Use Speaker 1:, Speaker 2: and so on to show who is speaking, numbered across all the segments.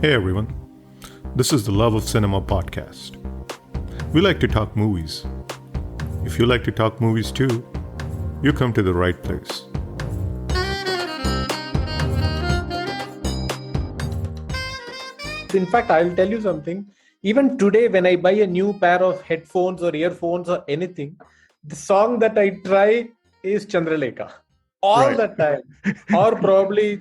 Speaker 1: Hey everyone, this is the Love of Cinema podcast. We like to talk movies. If you like to talk movies too, you come to the right place.
Speaker 2: In fact, I'll tell you something. Even today, when I buy a new pair of headphones or earphones or anything, the song that I try is Chandralekha all the time. Or probably,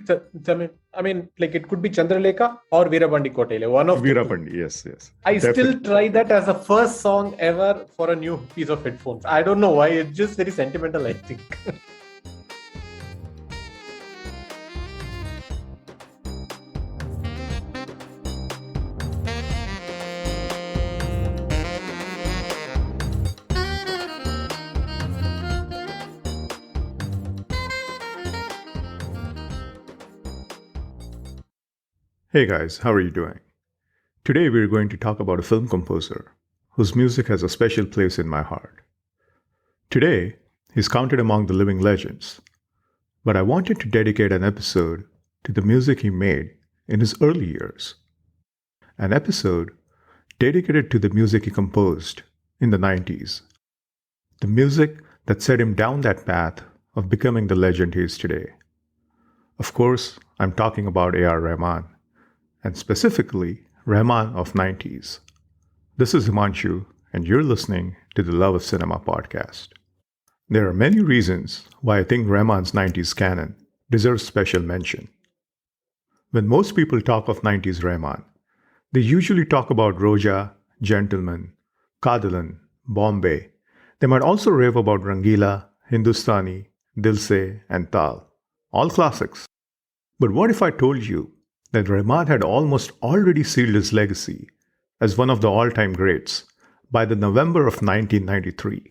Speaker 2: like it could be Chandralekha or Veerapandi Kotele, one of the two.
Speaker 3: Veerapandi, yes.
Speaker 2: I
Speaker 3: Definitely.
Speaker 2: still try that as a first song ever for a new piece of headphones. I don't know why. It's just very sentimental, I think.
Speaker 1: Hey guys, how are you doing? Today we're going to talk about a film composer whose music has a special place in my heart. Today, he's counted among the living legends, but I wanted to dedicate an episode to the music he made in his early years. An episode dedicated to the music he composed in the 90s. The music that set him down that path of becoming the legend he is today. Of course, I'm talking about A R Rahman, and specifically Rahman of 90s. This is Himanshu, and you're listening to the Love of Cinema podcast. There are many reasons why I think Rahman's 90s canon deserves special mention. When most people talk of 90s Rahman, they usually talk about Roja, Gentleman, Kadalan, Bombay. They might also rave about Rangila, Hindustani, Dil Se, and Tal, all classics. But what if I told you that Rahman had almost already sealed his legacy as one of the all-time greats by the November of 1993,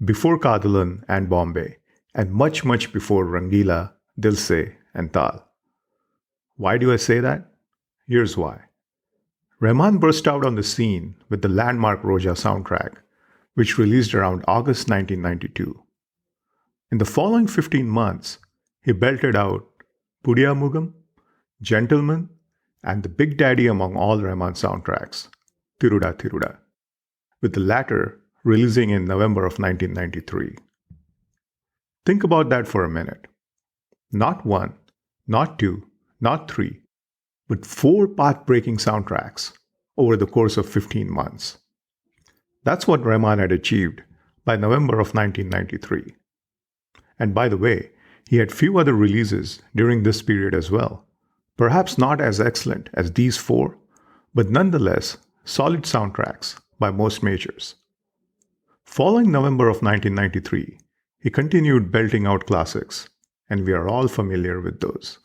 Speaker 1: before Kadalan and Bombay, and much before Rangila, Dil Se, and Tal. Why do I say that? Here's why. Rahman burst out on the scene with the landmark Roja soundtrack, which released around August 1992. In the following 15 months, he belted out Pudiya Mugam, Gentleman, and the big daddy among all Rahman soundtracks, Thiruda Thiruda, with the latter releasing in November of 1993. Think about that for a minute. Not one, not two, not three, but 4 path-breaking soundtracks over the course of 15 months. That's what Rahman had achieved by November of 1993. And by the way, he had few other releases during this period as well. Perhaps not as excellent as these 4, but nonetheless solid soundtracks by most majors. Following November of 1993, he continued belting out classics, and we are all familiar with those.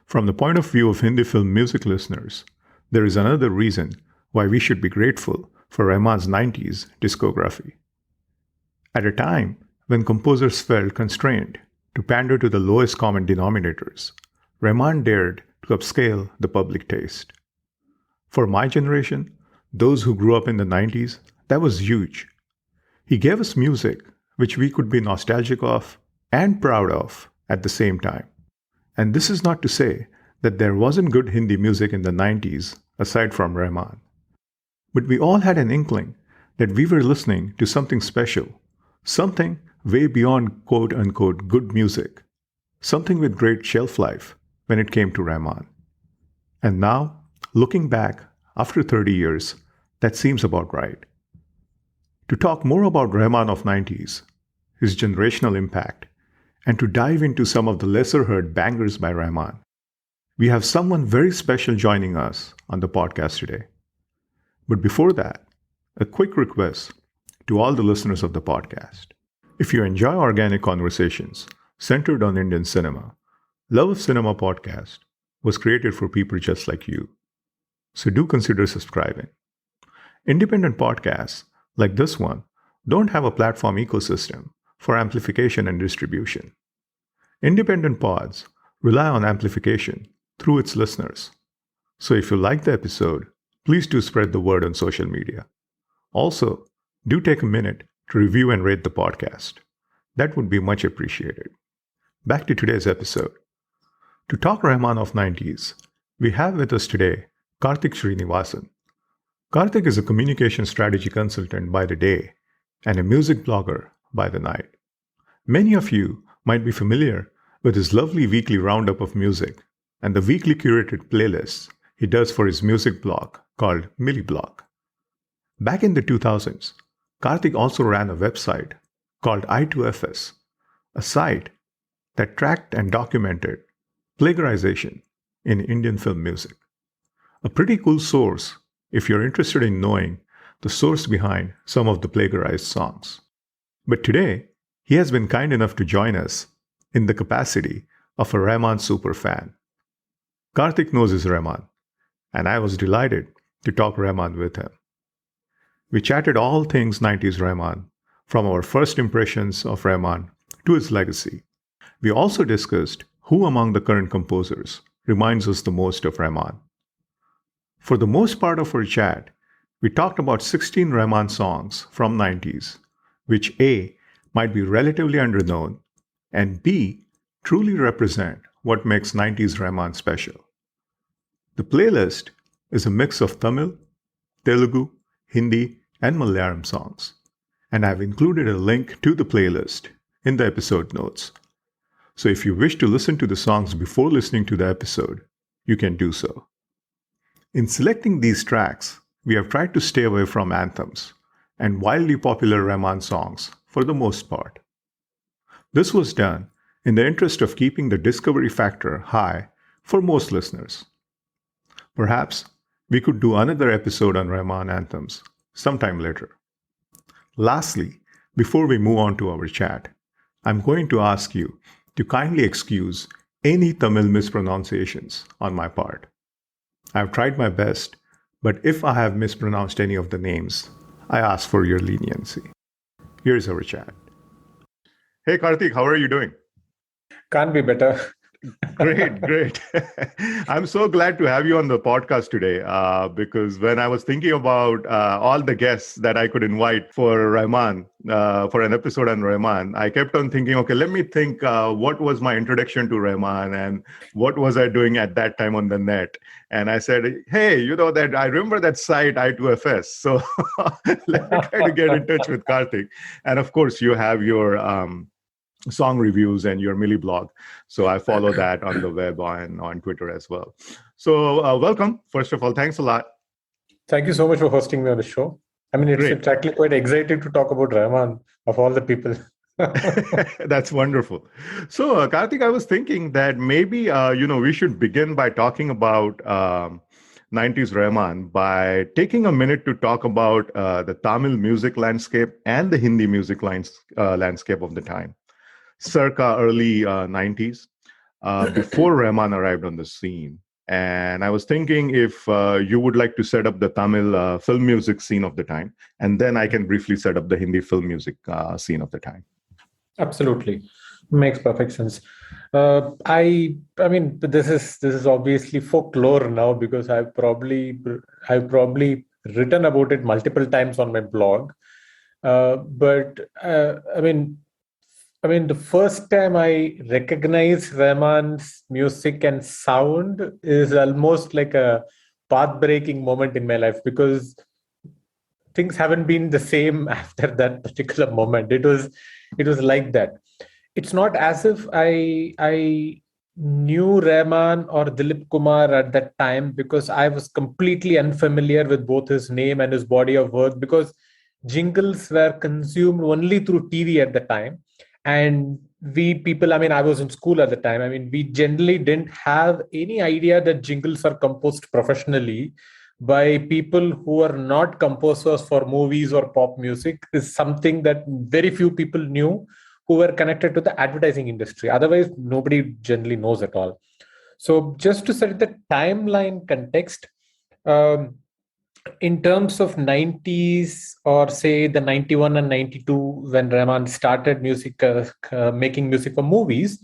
Speaker 1: From the point of view of Hindi film music listeners, there is another reason why we should be grateful for Rahman's 90s discography. At a time when composers felt constrained to pander to the lowest common denominators, Rahman dared to upscale the public taste. For my generation, those who grew up in the 90s, that was huge. He gave us music which we could be nostalgic of and proud of at the same time. And this is not to say that there wasn't good Hindi music in the 90s aside from Rahman. But we all had an inkling that we were listening to something special, something way beyond quote-unquote good music, something with great shelf life when it came to Rahman. And now, looking back after 30 years, that seems about right. To talk more about Rahman of 90s, his generational impact, and to dive into some of the lesser-heard bangers by Rahman, we have someone very special joining us on the podcast today. But before that, a quick request to all the listeners of the podcast. If you enjoy organic conversations centered on Indian cinema, Love of Cinema podcast was created for people just like you. So do consider subscribing. Independent podcasts like this one don't have a platform ecosystem for amplification and distribution. Independent pods rely on amplification through its listeners. So if you like the episode, please do spread the word on social media. Also, do take a minute to review and rate the podcast. That would be much appreciated. Back to today's episode. To talk Rahman of 90s, we have with us today Karthik Srinivasan. Karthik is a communication strategy consultant by the day and a music blogger by the night. Many of you might be familiar with his lovely weekly roundup of music and the weekly curated playlists he does for his music blog called Milliblog. Back in the 2000s, Karthik also ran a website called I2FS, a site that tracked and documented plagiarization in Indian film music. A pretty cool source if you're interested in knowing the source behind some of the plagiarized songs. But today, he has been kind enough to join us in the capacity of a Rahman superfan. Karthik knows his Rahman, and I was delighted to talk Rahman with him. We chatted all things 90s Rahman, from our first impressions of Rahman to his legacy. We also discussed who among the current composers reminds us the most of Rahman. For the most part of our chat, we talked about 16 Rahman songs from 90s, which A, might be relatively underknown, and B, truly represent what makes 90s Rahman special. The playlist is a mix of Tamil, Telugu, Hindi, and Malayalam songs, and I've included a link to the playlist in the episode notes. So if you wish to listen to the songs before listening to the episode, you can do so. In selecting these tracks, we have tried to stay away from anthems and wildly popular Rahman songs for the most part. This was done in the interest of keeping the discovery factor high for most listeners. Perhaps we could do another episode on Rahman anthems sometime later. Lastly, before we move on to our chat, I'm going to ask you to kindly excuse any Tamil mispronunciations on my part. I've tried my best, but if I have mispronounced any of the names, I ask for your leniency. Here's our chat. Hey Karthik, how are you doing?
Speaker 2: Can't be better.
Speaker 1: Great. I'm so glad to have you on the podcast today because when I was thinking about all the guests that I could invite for Rahman, for an episode on Rahman, I kept on thinking, okay, let me think what was my introduction to Rahman and what was I doing at that time on the net? And I said, hey, that I remember that site I2FS. So let me try to get in touch with Karthik. And of course, you have your song reviews and your Milli blog. So I follow that on the web and on Twitter as well. So welcome. First of all, thanks a lot.
Speaker 2: Thank you so much for hosting me on the show. I mean, it's actually quite exciting to talk about Rahman of all the people.
Speaker 1: That's wonderful. So Karthik, I was thinking that maybe, we should begin by talking about 90s Rahman by taking a minute to talk about the Tamil music landscape and the Hindi music landscape of the time. Circa early 90s, before Rahman arrived on the scene. And I was thinking if you would like to set up the Tamil film music scene of the time, and then I can briefly set up the Hindi film music scene of the time.
Speaker 2: Absolutely. Makes perfect sense. I mean, this is obviously folklore now because I've probably written about it multiple times on my blog. I mean, the first time I recognized Rahman's music and sound is almost like a path-breaking moment in my life because things haven't been the same after that particular moment. It was like that. It's not as if I knew Rahman or Dilip Kumar at that time because I was completely unfamiliar with both his name and his body of work because jingles were consumed only through TV at the time. And I was in school at the time. I mean, we generally didn't have any idea that jingles are composed professionally by people who are not composers for movies or pop music is something that very few people knew who were connected to the advertising industry. Otherwise, nobody generally knows at all. So just to set the timeline context, in terms of 90s or say the 91 and 92 when Rahman started making music for movies,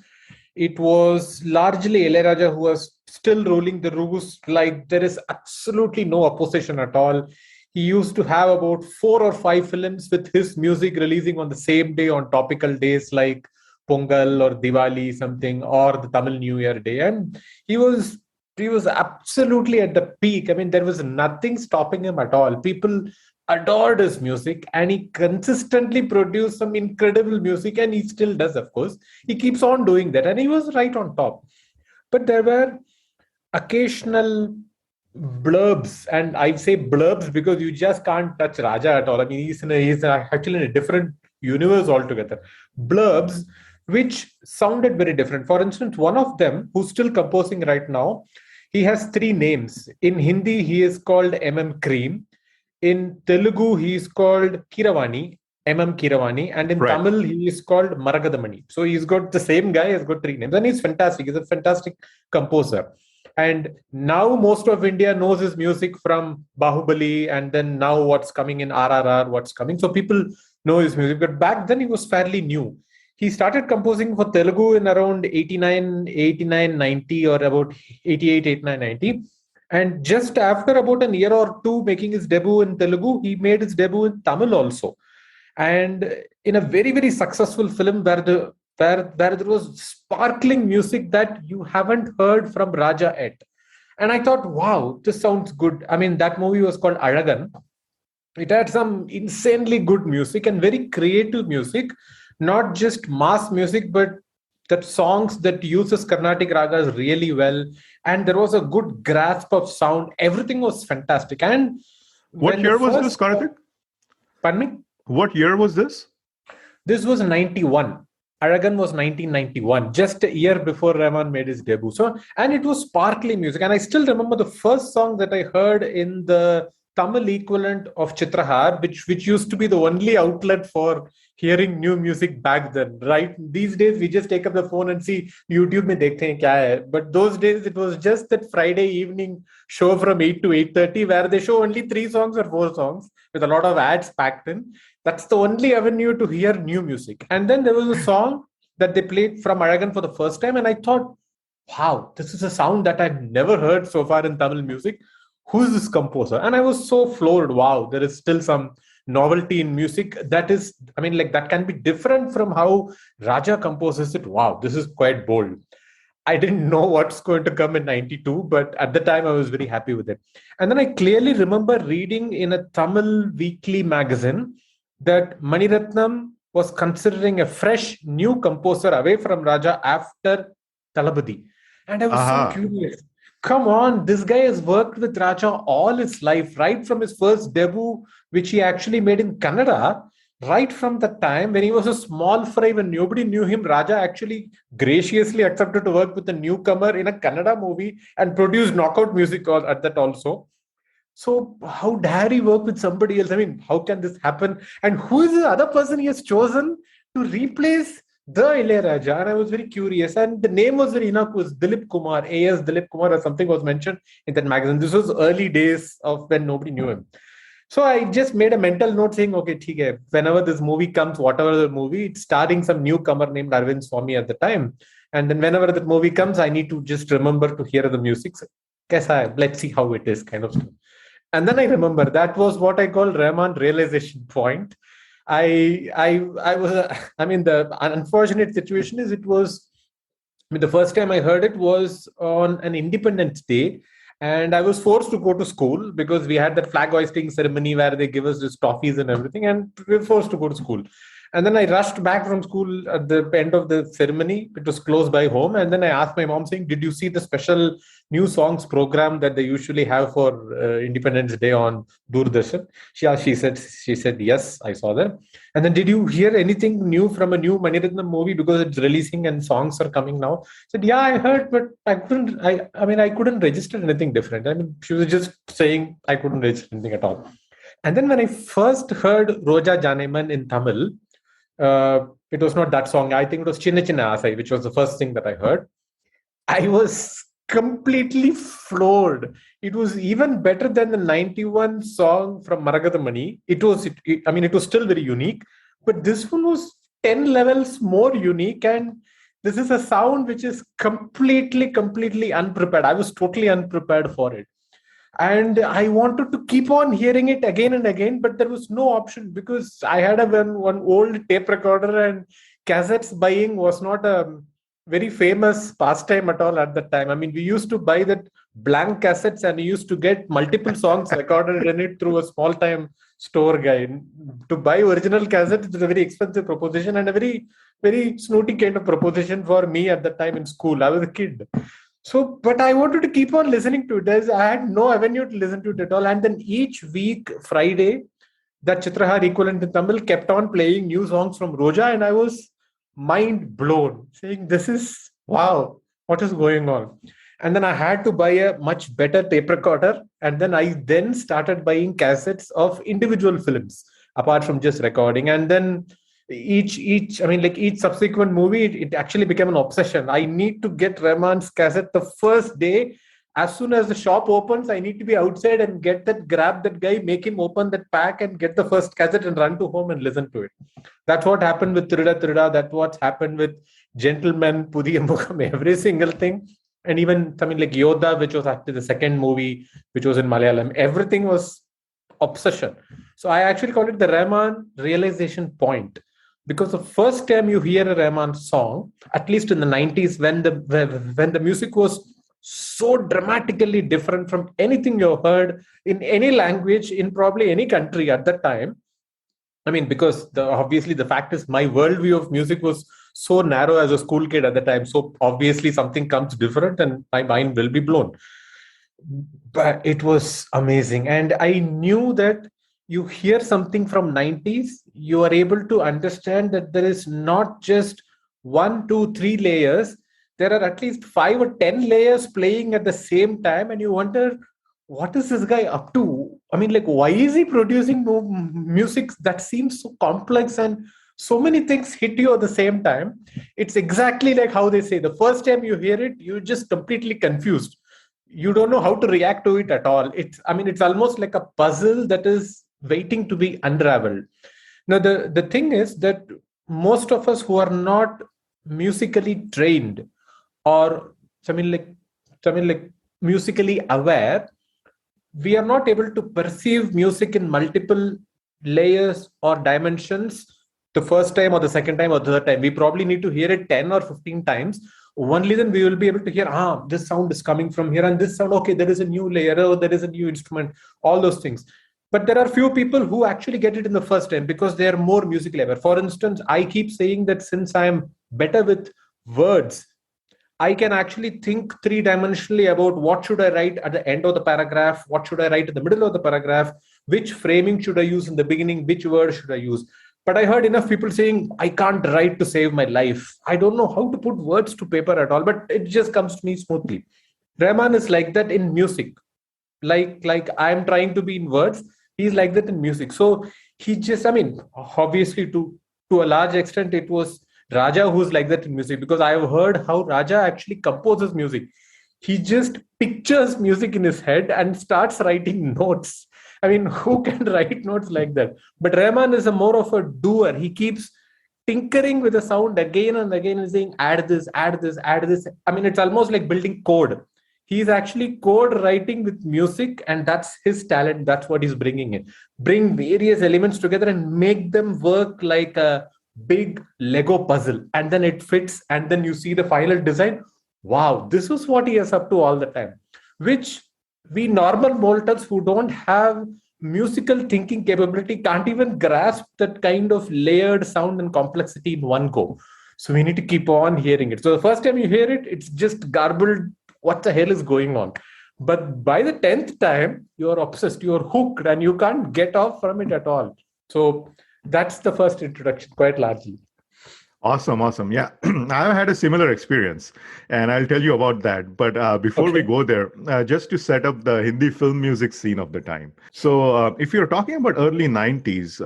Speaker 2: it was largely Ilayaraja who was still ruling the roost. Like there is absolutely no opposition at all. He used to have about 4 or 5 films with his music releasing on the same day on topical days like Pongal or Diwali something or the Tamil New Year day. And he was he was absolutely at the peak. I mean, there was nothing stopping him at all. People adored his music, and he consistently produced some incredible music, and he still does, of course. He keeps on doing that, and he was right on top. But there were occasional blurbs, and I say blurbs because you just can't touch Raja at all. I mean, he's actually in a different universe altogether. Blurbs, which sounded very different. For instance, one of them, who's still composing right now, he has three names. In Hindi, he is called Cream. In Telugu, he is called Kiravani, Kiravani, and in
Speaker 1: Right.
Speaker 2: Tamil, he is called Maragadamani. So he's got the same guy, has got three names, and he's fantastic. He's a fantastic composer. And now most of India knows his music from Bahubali, and then now what's coming in RRR, what's coming. So people know his music. But back then he was fairly new. He started composing for Telugu in around 89, 90, or about 88, 89, 90. And just after about a year or two making his debut in Telugu, he made his debut in Tamil also. And in a very, very successful film where there was sparkling music that you haven't heard from Raja yet. And I thought, wow, this sounds good. I mean, that movie was called Alagan. It had some insanely good music and very creative music, not just mass music, but that songs that uses Carnatic ragas really well. And there was a good grasp of sound. Everything was fantastic. And
Speaker 1: What year was this, Karthik?
Speaker 2: Pardon me?
Speaker 1: What year was this?
Speaker 2: This was 91. Aragon was 1991, just a year before Rahman made his debut. So, and it was sparkly music. And I still remember the first song that I heard in the Tamil equivalent of Chitrahar, which used to be the only outlet for hearing new music back then, right? These days, we just take up the phone and see YouTube mein dekhte hain kya hai. But those days, it was just that Friday evening show from 8 to 8:30 where they show only 3 songs or 4 songs with a lot of ads packed in. That's the only avenue to hear new music. And then there was a song that they played from Aragon for the first time. And I thought, wow, this is a sound that I've never heard so far in Tamil music. Who is this composer? And I was so floored. Wow, there is still some novelty in music that is, I mean, like that can be different from how Raja composes it. Wow, this is quite bold. I didn't know what's going to come in 92, but at the time I was very happy with it. And then I clearly remember reading in a Tamil weekly magazine that Mani Ratnam was considering a fresh new composer away from Raja after Talabadi. And I was so curious. Come on, this guy has worked with Raja all his life, right from his first debut, which he actually made in Kannada. Right from the time when he was a small fry, when nobody knew him, Raja actually graciously accepted to work with a newcomer in a Kannada movie and produce knockout music at that also. So how dare he work with somebody else? I mean, how can this happen? And who is the other person he has chosen to replace the Ilayaraja? And I was very curious. And the name was very enough, was Dilip Kumar, A.S. Dilip Kumar, or something was mentioned in that magazine. This was early days of when nobody knew him. So I just made a mental note saying, okay, theek hai, whenever this movie comes, whatever the movie, it's starring some newcomer named Arvind Swamy at the time. And then whenever that movie comes, I need to just remember to hear the music. So, let's see how it is, kind of stuff. And then I remember that was what I call Rahman realization point. I was, the unfortunate situation is the first time I heard it was on an Independence Day. And I was forced to go to school because we had that flag hoisting ceremony where they give us these toffees and everything, and we were forced to go to school. And then I rushed back from school at the end of the ceremony. It was close by home. And then I asked my mom saying, did you see the special new songs program that they usually have for Independence Day on Doordarshan? She said, yes, I saw that. And then, did you hear anything new from a new Mani Ratnam movie because it's releasing and songs are coming now? I said, yeah, I heard, but I couldn't register anything different. I mean, she was just saying I couldn't register anything at all. And then when I first heard Roja Janeman in Tamil, it was not that song. I think it was Chinna Chinna Asai, which was the first thing that I heard. I was completely floored. It was even better than the 91 song from Maragadamani. It was still very unique, but this one was 10 levels more unique. And this is a sound which is completely unprepared. I was totally unprepared for it. And I wanted to keep on hearing it again and again, but there was no option because I had one old tape recorder and cassettes buying was not a very famous pastime at all at that time. I mean, we used to buy that blank cassettes and we used to get multiple songs recorded in it through a small time store guy. To buy original cassettes is a very expensive proposition and a very, very snooty kind of proposition for me at the time in school. I was a kid. So, but I wanted to keep on listening to it. I had no avenue to listen to it at all. And then each week, Friday, that Chitrahar equivalent in Tamil kept on playing new songs from Roja, and I was mind blown, saying, "This is wow, what is going on?" And then I had to buy a much better tape recorder, and then I then started buying cassettes of individual films apart from just recording. And then each subsequent movie, it actually became an obsession. I need to get Rahman's cassette the first day. As soon as the shop opens, I need to be outside and grab that guy, make him open that pack and get the first cassette and run to home and listen to it. That's what happened with Tirida Tirida. That's what's happened with Gentleman, Pudhiya Mukham, every single thing. And even something like Yoda, which was actually the second movie, which was in Malayalam. Everything was obsession. So I actually call it the Rahman realization point. Because the first time you hear a Rahman song, at least in the 90s, when the music was so dramatically different from anything you heard in any language in probably any country at that time. I mean, because obviously the fact is my worldview of music was so narrow as a school kid at the time. So obviously something comes different and my mind will be blown. But it was amazing. And I knew that you hear something from 90s, you are able to understand that there is not just 1, 2, 3 layers. There are at least 5 or 10 layers playing at the same time. And you wonder, what is this guy up to? I mean, like, why is he producing music that seems so complex and so many things hit you at the same time? It's exactly like how they say, the first time you hear it, you're just completely confused. You don't know how to react to it at all. It's almost like a puzzle that is waiting to be unraveled. Now, the thing is that most of us who are not musically trained or something like musically aware, we are not able to perceive music in multiple layers or dimensions the first time or the second time or the third time. We probably need to hear it 10 or 15 times. Only then we will be able to hear, this sound is coming from here and this sound, okay, there is a new layer, or there is a new instrument, all those things. But there are few people who actually get it in the first time because they are more musically aware. For instance, I keep saying that since I am better with words, I can actually think three-dimensionally about what should I write at the end of the paragraph, what should I write in the middle of the paragraph, which framing should I use in the beginning, which word should I use. But I heard enough people saying, I can't write to save my life. I don't know how to put words to paper at all, but it just comes to me smoothly. Rahman is like that in music. Like I'm trying to be in words, he's like that in music. So he just, obviously to a large extent, it was Raja who's like that in music, because I have heard how Raja actually composes music. He just pictures music in his head and starts writing notes. I mean, who can write notes like that? But Rahman is a more of a doer. He keeps tinkering with the sound again and again and saying, add this, add this, add this. I mean, it's almost like building code. He's actually code writing with music, and that's his talent. That's what he's bringing in. Bring various elements together and make them work like a big Lego puzzle, and then it fits, and then you see the final design. Wow, this is what he is up to all the time, which we normal mortals who don't have musical thinking capability can't even grasp that kind of layered sound and complexity in one go. So we need to keep on hearing it. So the first time you hear it, it's just garbled. What the hell is going on? But by the 10th time, you're obsessed, you're hooked, and you can't get off from it at all. So that's the first introduction, quite largely.
Speaker 1: Awesome. Yeah, I've had a similar experience, and I'll tell you about that. But before we go there, just to set up the Hindi film music scene of the time. So if you're talking about early 90s,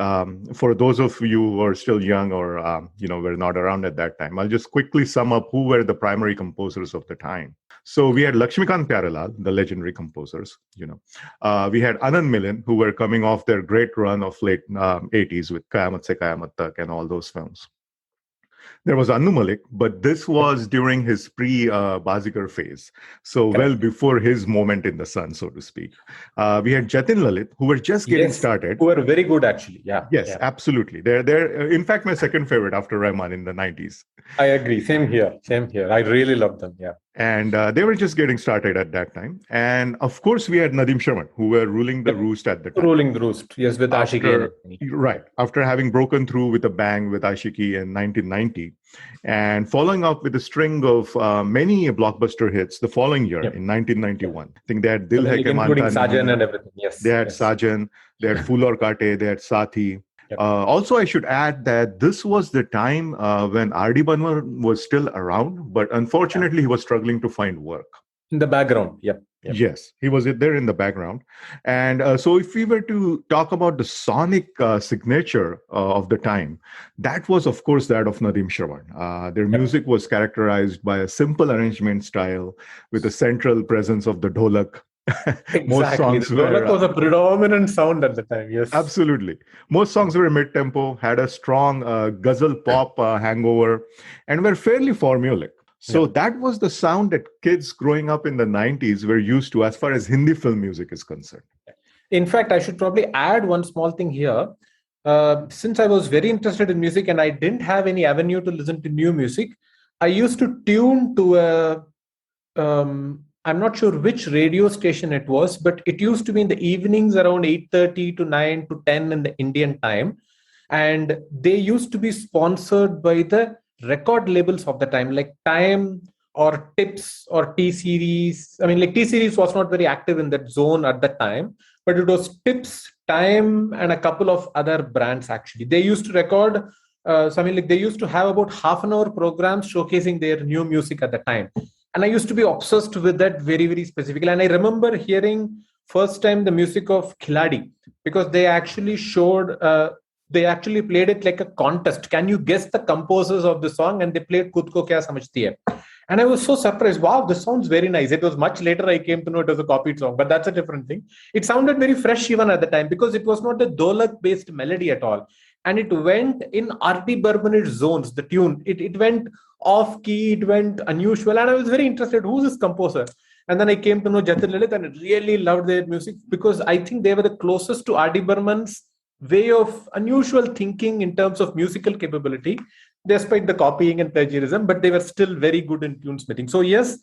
Speaker 1: for those of you who are still young or, were not around at that time, I'll just quickly sum up who were the primary composers of the time. So we had Lakshmikant Pyarelal, the legendary composers. We had Anand Milan, who were coming off their great run of late 80s with Kayamat Se Kayamat Tak and all those films. There was Annu Malik, but this was during his pre-Bazikar phase. So well before his moment in the sun, so to speak. We had Jatin Lalit, who were just getting started.
Speaker 2: Who were very good, actually. Yeah.
Speaker 1: Yes, absolutely. They're in fact my second favorite after Rahman in the 90s.
Speaker 2: I agree. Same here. I really love them. Yeah.
Speaker 1: And they were just getting started at that time. And of course, we had Nadeem Shravan, who were ruling the roost at the time.
Speaker 2: Ruling the roost, yes, with Ashiki.
Speaker 1: Right. After having broken through with a bang with Ashiki in 1990, and following up with a string of many blockbuster hits the following year in 1991. I think they had Dil Hai Ke
Speaker 2: including
Speaker 1: Mantan,
Speaker 2: Sajan and everything. Yes.
Speaker 1: They had Sajan, they had Phool Aur Kaate, they had Saathi. Also, I should add that this was the time when R.D. Banwar was still around, but unfortunately, he was struggling to find work.
Speaker 2: In the background, Yep.
Speaker 1: Yes, he was there in the background. And so if we were to talk about the sonic signature of the time, that was, of course, that of Nadeem Shravan. Their music was characterized by a simple arrangement style with a central presence of the dholak.
Speaker 2: Exactly. Most songs the dholak was a predominant sound at the time, yes.
Speaker 1: Absolutely. Most songs were mid-tempo, had a strong ghazal pop hangover, and were fairly formulaic. So that was the sound that kids growing up in the 90s were used to as far as Hindi film music is concerned.
Speaker 2: In fact, I should probably add one small thing here. Since I was very interested in music and I didn't have any avenue to listen to new music, I used to tune to I'm not sure which radio station it was, but it used to be in the evenings around 8:30 to 9 to 10 in the Indian time. And they used to be sponsored by the record labels of the time, like Time or Tips or T Series. I mean, like T Series was not very active in that zone at the time, but it was Tips, Time, and a couple of other brands actually. They used to record they used to have about half an hour programs showcasing their new music at the time. And I used to be obsessed with that very, very specifically. And I remember hearing first time the music of Khiladi, because they actually showed they actually played it like a contest. Can you guess the composers of the song? And they played Khud Ko Kya Samajhti Hai. And I was so surprised. Wow, this sounds very nice. It was much later I came to know it was a copied song, but that's a different thing. It sounded very fresh even at the time because it was not a dholak-based melody at all. And it went in R.D. Burman's zones, the tune. It went off-key, it went unusual. And I was very interested, who's this composer? And then I came to know Jatin Lalit and I really loved their music because I think they were the closest to R.D. Burman's way of unusual thinking in terms of musical capability, despite the copying and plagiarism, but they were still very good in tune splitting. So yes,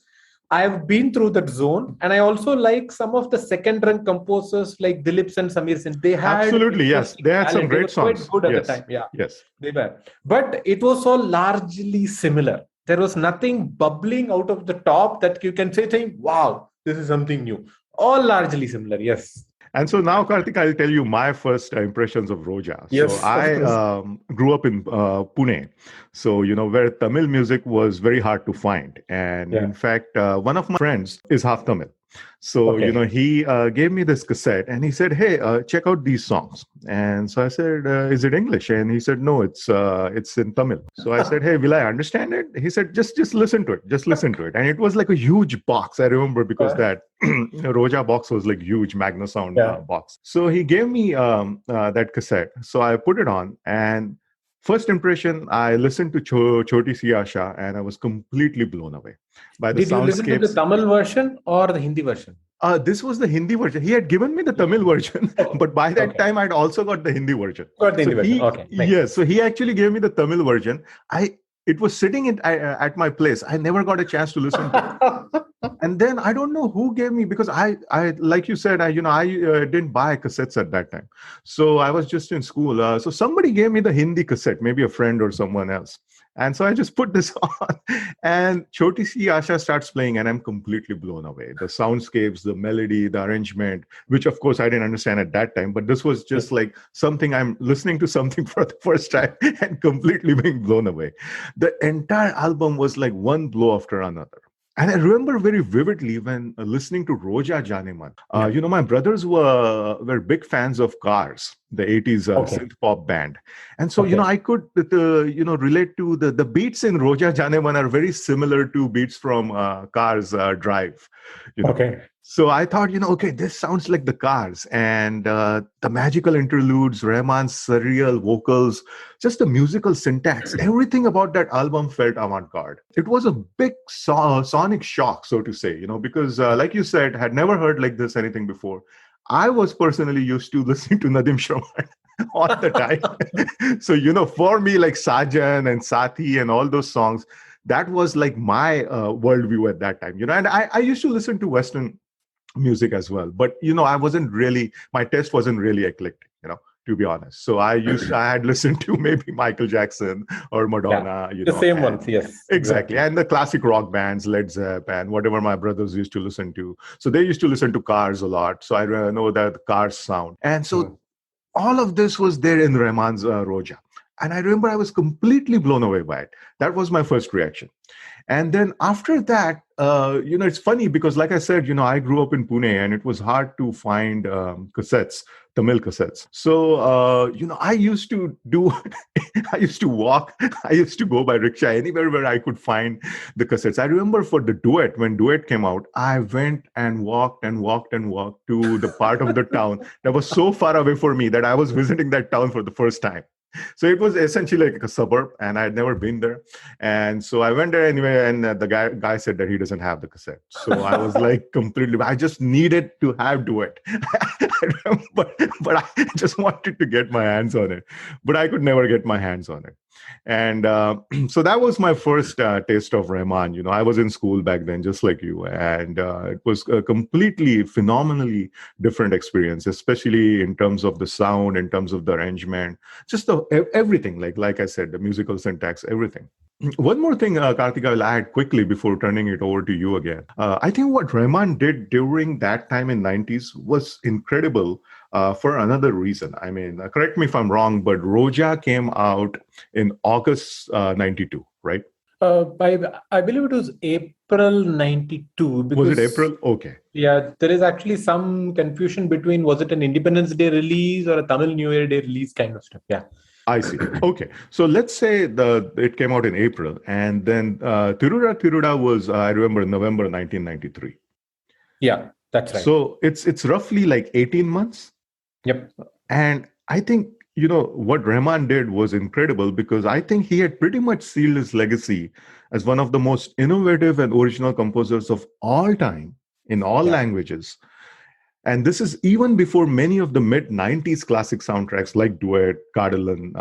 Speaker 2: I've been through that zone, and I also like some of the second-run composers like Dilip and Samir Sen. They had
Speaker 1: absolutely yes, they had some great songs.
Speaker 2: Quite good at the time,
Speaker 1: yes,
Speaker 2: they were. But it was all largely similar. There was nothing bubbling out of the top that you can say, "Wow, this is something new." All largely similar, yes.
Speaker 1: And so now, Karthik, I'll tell you my first impressions of Roja.
Speaker 2: Yes,
Speaker 1: so I grew up in Pune, so where Tamil music was very hard to find. And in fact, one of my friends is half Tamil. So, he gave me this cassette and he said, hey, check out these songs. And so I said, is it English? And he said, no, it's in Tamil. So I said, hey, will I understand it? He said, just listen to it. Just listen to it. And it was like a huge box. I remember because that Roja box was like huge Magna Sound box. So he gave me that cassette. So I put it on and first impression, I listened to Choti Si Asha and I was completely blown away by the soundscapes. Did you listen to
Speaker 2: the Tamil version or the Hindi version?
Speaker 1: This was the Hindi version. He had given me the Tamil version, but by that time, I'd also got the Hindi version.
Speaker 2: Got the Hindi version. Okay.
Speaker 1: Yes. So he actually gave me the Tamil version. It was sitting at my place. I never got a chance to listen to it. And then I don't know who gave me, because I like you said, I didn't buy cassettes at that time. So I was just in school. So somebody gave me the Hindi cassette, maybe a friend or someone else. And so I just put this on and Choti Si Asha starts playing and I'm completely blown away. The soundscapes, the melody, the arrangement, which of course I didn't understand at that time, but this was just like something I'm listening to something for the first time and completely being blown away. The entire album was like one blow after another. And I remember very vividly when listening to Roja Janeman. My brothers were big fans of cars. the 80s
Speaker 2: Okay.
Speaker 1: synth pop band. And so,
Speaker 2: Okay.
Speaker 1: I could, relate to the beats in Roja Janeman are very similar to beats from Cars Drive, you know.
Speaker 2: Okay.
Speaker 1: So I thought, okay, this sounds like the Cars, and the magical interludes, Rahman's surreal vocals, just the musical syntax, everything about that album felt avant-garde. It was a big sonic shock, so to say, because like you said, had never heard like this anything before. I was personally used to listening to Nadim Shravan all the time. So, for me, like Sajan and Sati and all those songs, that was like my worldview at that time, and I used to listen to Western music as well, but I wasn't really, my taste wasn't really eclectic, to be honest. So I had listened to maybe Michael Jackson or Madonna,
Speaker 2: The same ones, yes.
Speaker 1: Exactly. And the classic rock bands, Led Zepp and whatever my brothers used to listen to. So they used to listen to Cars a lot. So I know that Cars sound. And so all of this was there in Rahman's Roja. And I remember I was completely blown away by it. That was my first reaction. And then after that, it's funny because, like I said, I grew up in Pune and it was hard to find cassettes, Tamil cassettes. So, I used to do, I used to walk, I used to go by rickshaw anywhere where I could find the cassettes. I remember for the Duet, when Duet came out, I went and walked and walked and walked to the part of the town that was so far away for me that I was visiting that town for the first time. So it was essentially like a suburb, and I had never been there. And so I went there anyway, and the guy said that he doesn't have the cassette. So I was like completely, I just needed to have Duet. but I just wanted to get my hands on it. But I could never get my hands on it. And so that was my first taste of Rahman. I was in school back then, just like you. And it was a completely, phenomenally different experience, especially in terms of the sound, in terms of the arrangement, just everything, like I said, the musical syntax, everything. One more thing, Karthik, I'll add quickly before turning it over to you again. I think what Rahman did during that time in 90s was incredible for another reason. I mean, correct me if I'm wrong, but Roja came out in August 92, right?
Speaker 2: I believe it was April 92.
Speaker 1: Was it April? Okay.
Speaker 2: Yeah, there is actually some confusion between was it an Independence Day release or a Tamil New Year Day release kind of stuff. Yeah.
Speaker 1: I see. Okay. So let's say it came out in April, and then Tiruda was, I remember, November 1993.
Speaker 2: Yeah, that's right.
Speaker 1: So it's roughly like 18 months.
Speaker 2: Yep.
Speaker 1: And I think, what Rahman did was incredible because I think he had pretty much sealed his legacy as one of the most innovative and original composers of all time in all languages. And this is even before many of the mid-90s classic soundtracks like Duet, Kadalan,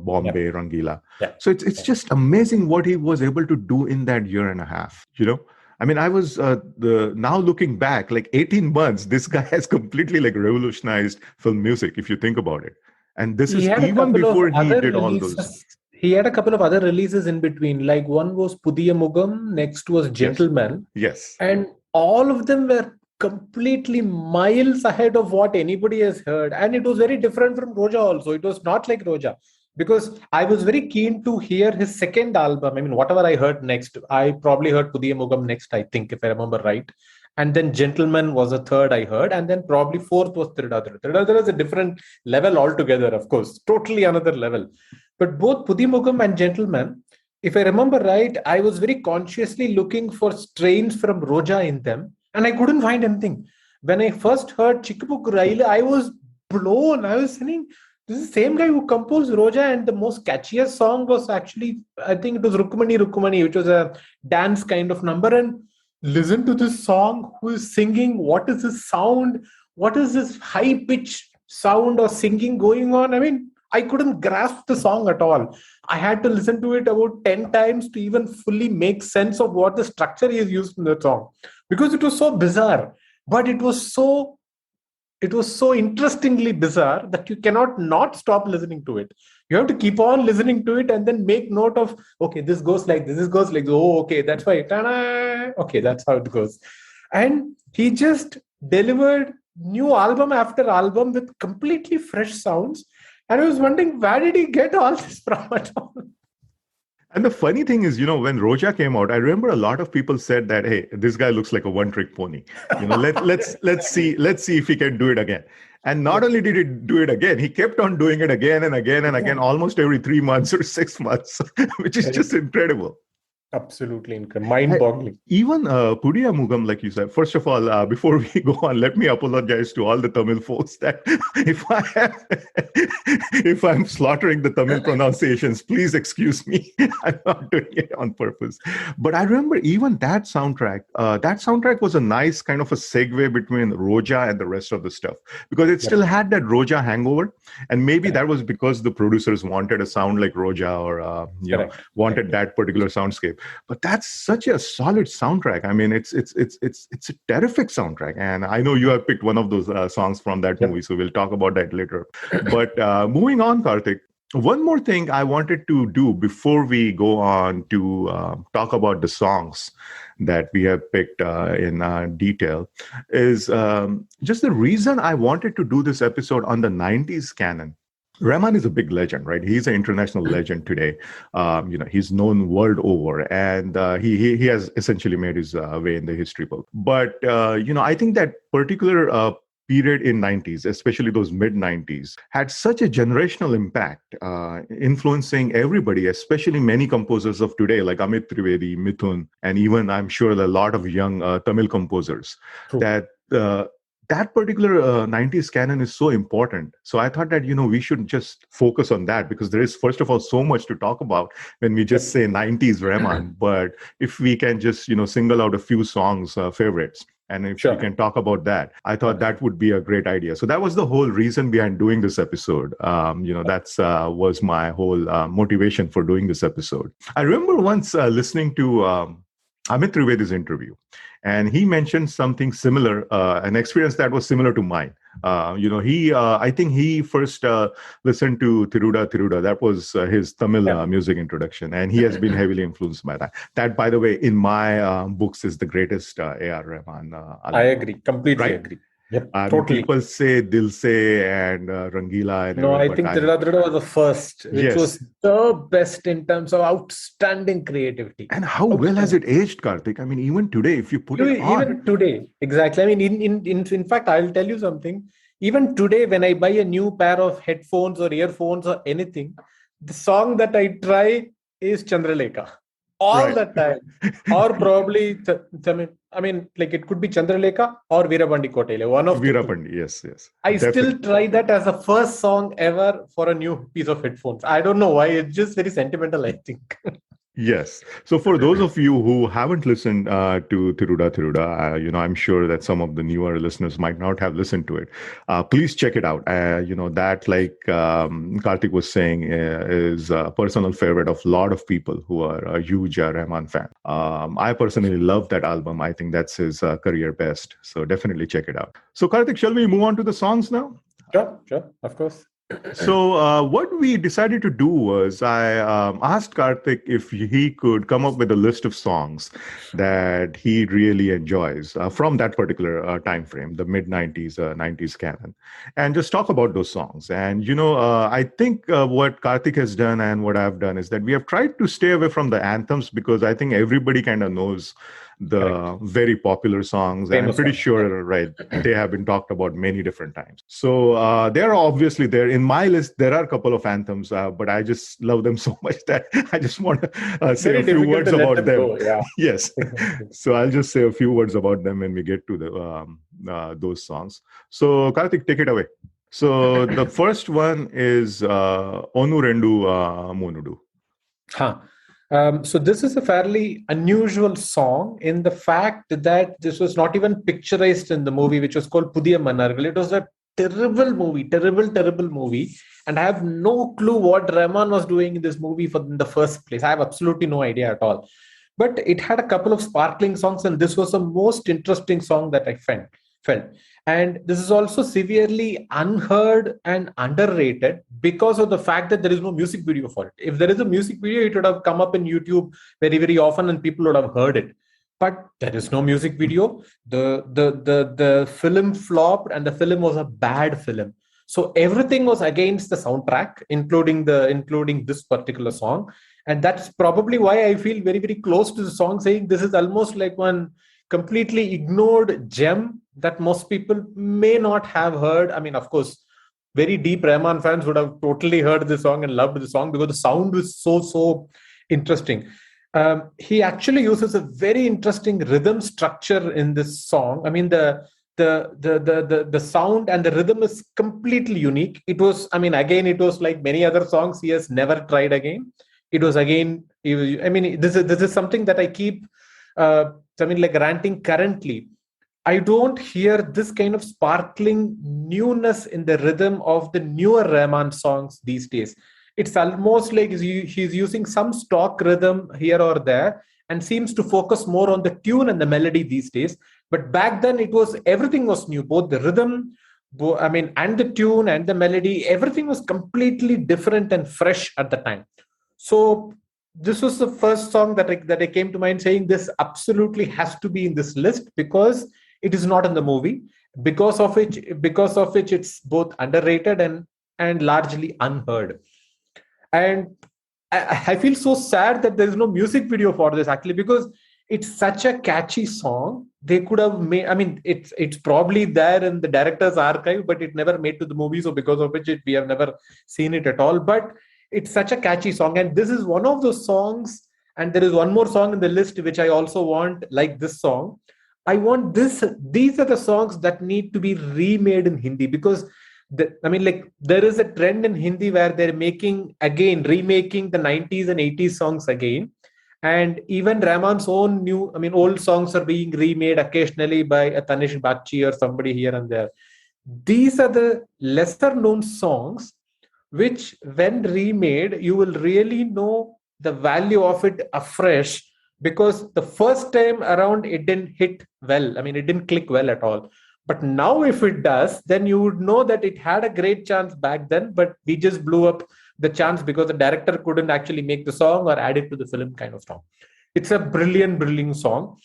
Speaker 1: Bombay, Rangila.
Speaker 2: Yeah.
Speaker 1: So it's just amazing what he was able to do in that year and a half, I mean, I was now looking back, like 18 months, this guy has completely like revolutionized film music, if you think about it. And this is even before he did all those.
Speaker 2: He had a couple of other releases in between. Like one was Pudiya Mugam, next was Gentleman.
Speaker 1: Yes.
Speaker 2: And all of them were completely miles ahead of what anybody has heard. And it was very different from Roja also. It was not like Roja. Because I was very keen to hear his second album. I mean, whatever I heard next, I probably heard Pudiya Mugam next, I think, if I remember right. And then Gentleman was a third I heard. And then probably fourth was Thiruda. Thiruda is a different level altogether, of course. Totally another level. But both Pudiya Mugam and Gentleman, if I remember right, I was very consciously looking for strains from Roja in them. And I couldn't find anything. When I first heard Chikkapukku Raila, I was blown. I was saying, this is the same guy who composed Roja, and the most catchiest song was actually, I think it was Rukmani Rukmani, which was a dance kind of number. And listen to this song, who is singing, what is this sound? What is this high-pitched sound or singing going on? I mean, I couldn't grasp the song at all. I had to listen to it about 10 times to even fully make sense of what the structure is used in the song. Because it was so bizarre. But it was so interestingly bizarre that you cannot not stop listening to it. You have to keep on listening to it and then make note of, okay, this goes like this, this goes like this. Oh, okay, that's why. Ta-da! Okay, that's how it goes. And he just delivered new album after album with completely fresh sounds. And I was wondering, where did he get all this from at all?
Speaker 1: And the funny thing is, when Roja came out, I remember a lot of people said that, hey, this guy looks like a one-trick pony. Let's see if he can do it again. And not only did he do it again, he kept on doing it again and again and again, almost every 3 months or 6 months, which is just incredible.
Speaker 2: Absolutely incredible. Mind-boggling.
Speaker 1: Even Pudiya Mugam, like you said, first of all, before we go on, let me apologize to all the Tamil folks that if I'm slaughtering the Tamil pronunciations, please excuse me. I'm not doing it on purpose. But I remember even that soundtrack was a nice kind of a segue between Roja and the rest of the stuff, because it still had that Roja hangover. And maybe that was because the producers wanted a sound like Roja, or wanted that particular soundscape. But that's such a solid soundtrack. I mean, it's a terrific soundtrack, and I know you have picked one of those songs from that movie, so we'll talk about that later. But moving on, Karthik, one more thing I wanted to do before we go on to talk about the songs that we have picked in detail is just the reason I wanted to do this episode on the 90s canon. Rahman is a big legend, right? He's an international legend today. He's known world over, and he has essentially made his way in the history book. But I think that particular period in 90s, especially those mid 90s, had such a generational impact, influencing everybody, especially many composers of today, like Amit Trivedi, Mithun, and even I'm sure a lot of young Tamil composers. True. That particular 90s canon is so important. So I thought that, we should just focus on that, because there is, first of all, so much to talk about when we just say 90s Rahman. But if we can just, single out a few songs, favorites, and if we can talk about that, I thought that would be a great idea. So that was the whole reason behind doing this episode. That's was my whole motivation for doing this episode. I remember once listening to Amit Trivedi's interview, and he mentioned something similar, an experience that was similar to mine. I think he first listened to Tiruda. That was his Tamil music introduction, and he has been heavily influenced by that. That, by the way, in my books, is the greatest A R Rahman album.
Speaker 2: I agree, completely agree. Yep, totally.
Speaker 1: People say Dil Se and Rangila. And
Speaker 2: I think Tiruda was the first, which was the best in terms of outstanding creativity.
Speaker 1: And how well has it aged, Karthik? I mean, even today, if you put it on.
Speaker 2: Even today, exactly. I mean, in fact, I'll tell you something. Even today, when I buy a new pair of headphones or earphones or anything, the song that I try is Chandralekha. All the time. Or probably, like it could be Chandralekha or Veerapandi Kotele. One of
Speaker 1: Veerapandi, yes.
Speaker 2: I still try that as a first song ever for a new piece of headphones. I don't know why. It's just very sentimental, I think.
Speaker 1: Yes. So for those of you who haven't listened to Tiruda, I'm sure that some of the newer listeners might not have listened to it. Please check it out. That, like Karthik was saying, is a personal favorite of a lot of people who are a huge Rahman fan. I personally love that album. I think that's his career best. So definitely check it out. So Karthik, shall we move on to the songs now?
Speaker 2: Sure, of course.
Speaker 1: So what we decided to do was I asked Karthik if he could come up with a list of songs that he really enjoys from that particular time frame, the mid-90s, 90s canon, and just talk about those songs. And, I think what Karthik has done and what I've done is that we have tried to stay away from the anthems, because I think everybody kind of knows the very popular songs, and I'm pretty sure, right, they have been talked about many different times. So they're obviously there. In my list, there are a couple of anthems, but I just love them so much that I just want to say a few words about them. Yes. So I'll just say a few words about them when we get to those songs. So Karthik, take it away. So the first one is Onu Rendu Monudu.
Speaker 2: So this is a fairly unusual song in the fact that this was not even picturized in the movie, which was called Pudhiya Mannargal. It was a terrible movie. And I have no clue what Rahman was doing in this movie in the first place. I have absolutely no idea at all. But it had a couple of sparkling songs, and this was the most interesting song that I felt. And this is also severely unheard and underrated because of the fact that there is no music video for it. If there is a music video, it would have come up in YouTube very, very often and people would have heard it. But there is no music video. The film flopped, and the film was a bad film. So everything was against the soundtrack, including this particular song. And that's probably why I feel very, very close to the song, saying this is almost like one completely ignored gem that most people may not have heard. I mean, of course, very deep Rahman fans would have totally heard the song and loved the song because the sound was so interesting. He actually uses a very interesting rhythm structure in this song. I mean, the sound and the rhythm is completely unique. It was, I mean, again, it was like many other songs he has never tried again. It was again, I mean, this is something that I keep, I mean, like ranting currently. I don't hear this kind of sparkling newness in the rhythm of the newer Rahman songs these days. It's almost like he's using some stock rhythm here or there and seems to focus more on the tune and the melody these days. But back then, it was everything was new, both the rhythm, I mean, and the tune and the melody. Everything was completely different and fresh at the time. So this was the first song that I came to mind, saying this absolutely has to be in this list because it is not in the movie. Because of which it's both underrated and largely unheard. And I feel so sad that there is no music video for this actually, because it's such a catchy song. They could have made, I mean, it's probably there in the director's archive, but it never made to the movie. So because of which we have never seen it at all. But it's such a catchy song. And this is one of those songs. And there is one more song in the list, which I also want, like this song. I want this. These are the songs that need to be remade in Hindi because I mean, like there is a trend in Hindi where they're remaking the 90s and 80s songs again. And even Rahman's own old songs are being remade occasionally by a Tanish Bachi or somebody here and there. These are the lesser known songs, which when remade, you will really know the value of it afresh, because the first time around it didn't hit well. I mean, it didn't click well at all. But now if it does, then you would know that it had a great chance back then, but we just blew up the chance because the director couldn't actually make the song or add it to the film kind of song. It's a brilliant song.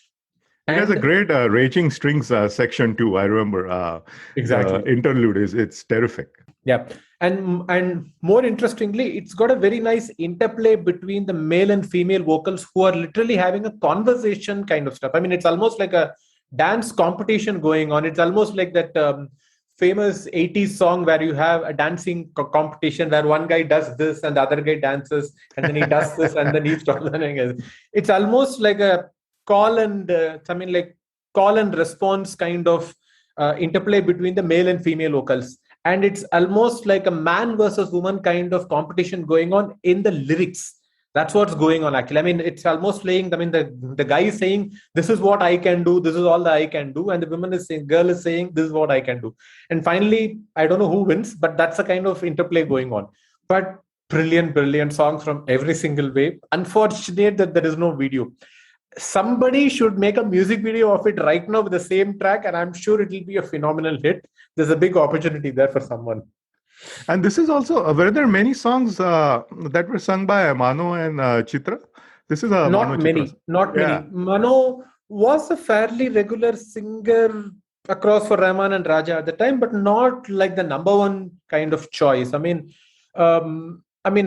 Speaker 1: It has a great Raging Strings section too. I remember
Speaker 2: exactly.
Speaker 1: The interlude it's terrific.
Speaker 2: Yeah. And more interestingly, it's got a very nice interplay between the male and female vocals who are literally having a conversation kind of stuff. I mean, it's almost like a dance competition going on. It's almost like that famous 80s song where you have a dancing competition where one guy does this and the other guy dances and then he does this and then he's talking. It's almost like a call and response kind of interplay between the male and female vocals. And it's almost like a man versus woman kind of competition going on in the lyrics. That's what's going on actually. I mean, it's almost saying, I mean, the guy is saying, this is what I can do. This is all that I can do. And the woman is saying, girl is saying, this is what I can do. And finally, I don't know who wins, but that's a kind of interplay going on. But brilliant songs from every single way. Unfortunate that there is no video. Somebody should make a music video of it right now with the same track, and I'm sure it will be a phenomenal hit. There's a big opportunity there for someone.
Speaker 1: And this is also, were there many songs that were sung by Mano and Chitra? This is a
Speaker 2: not many. Mano was a fairly regular singer across for Rahman and Roja at the time, but not like the number one kind of choice. I mean,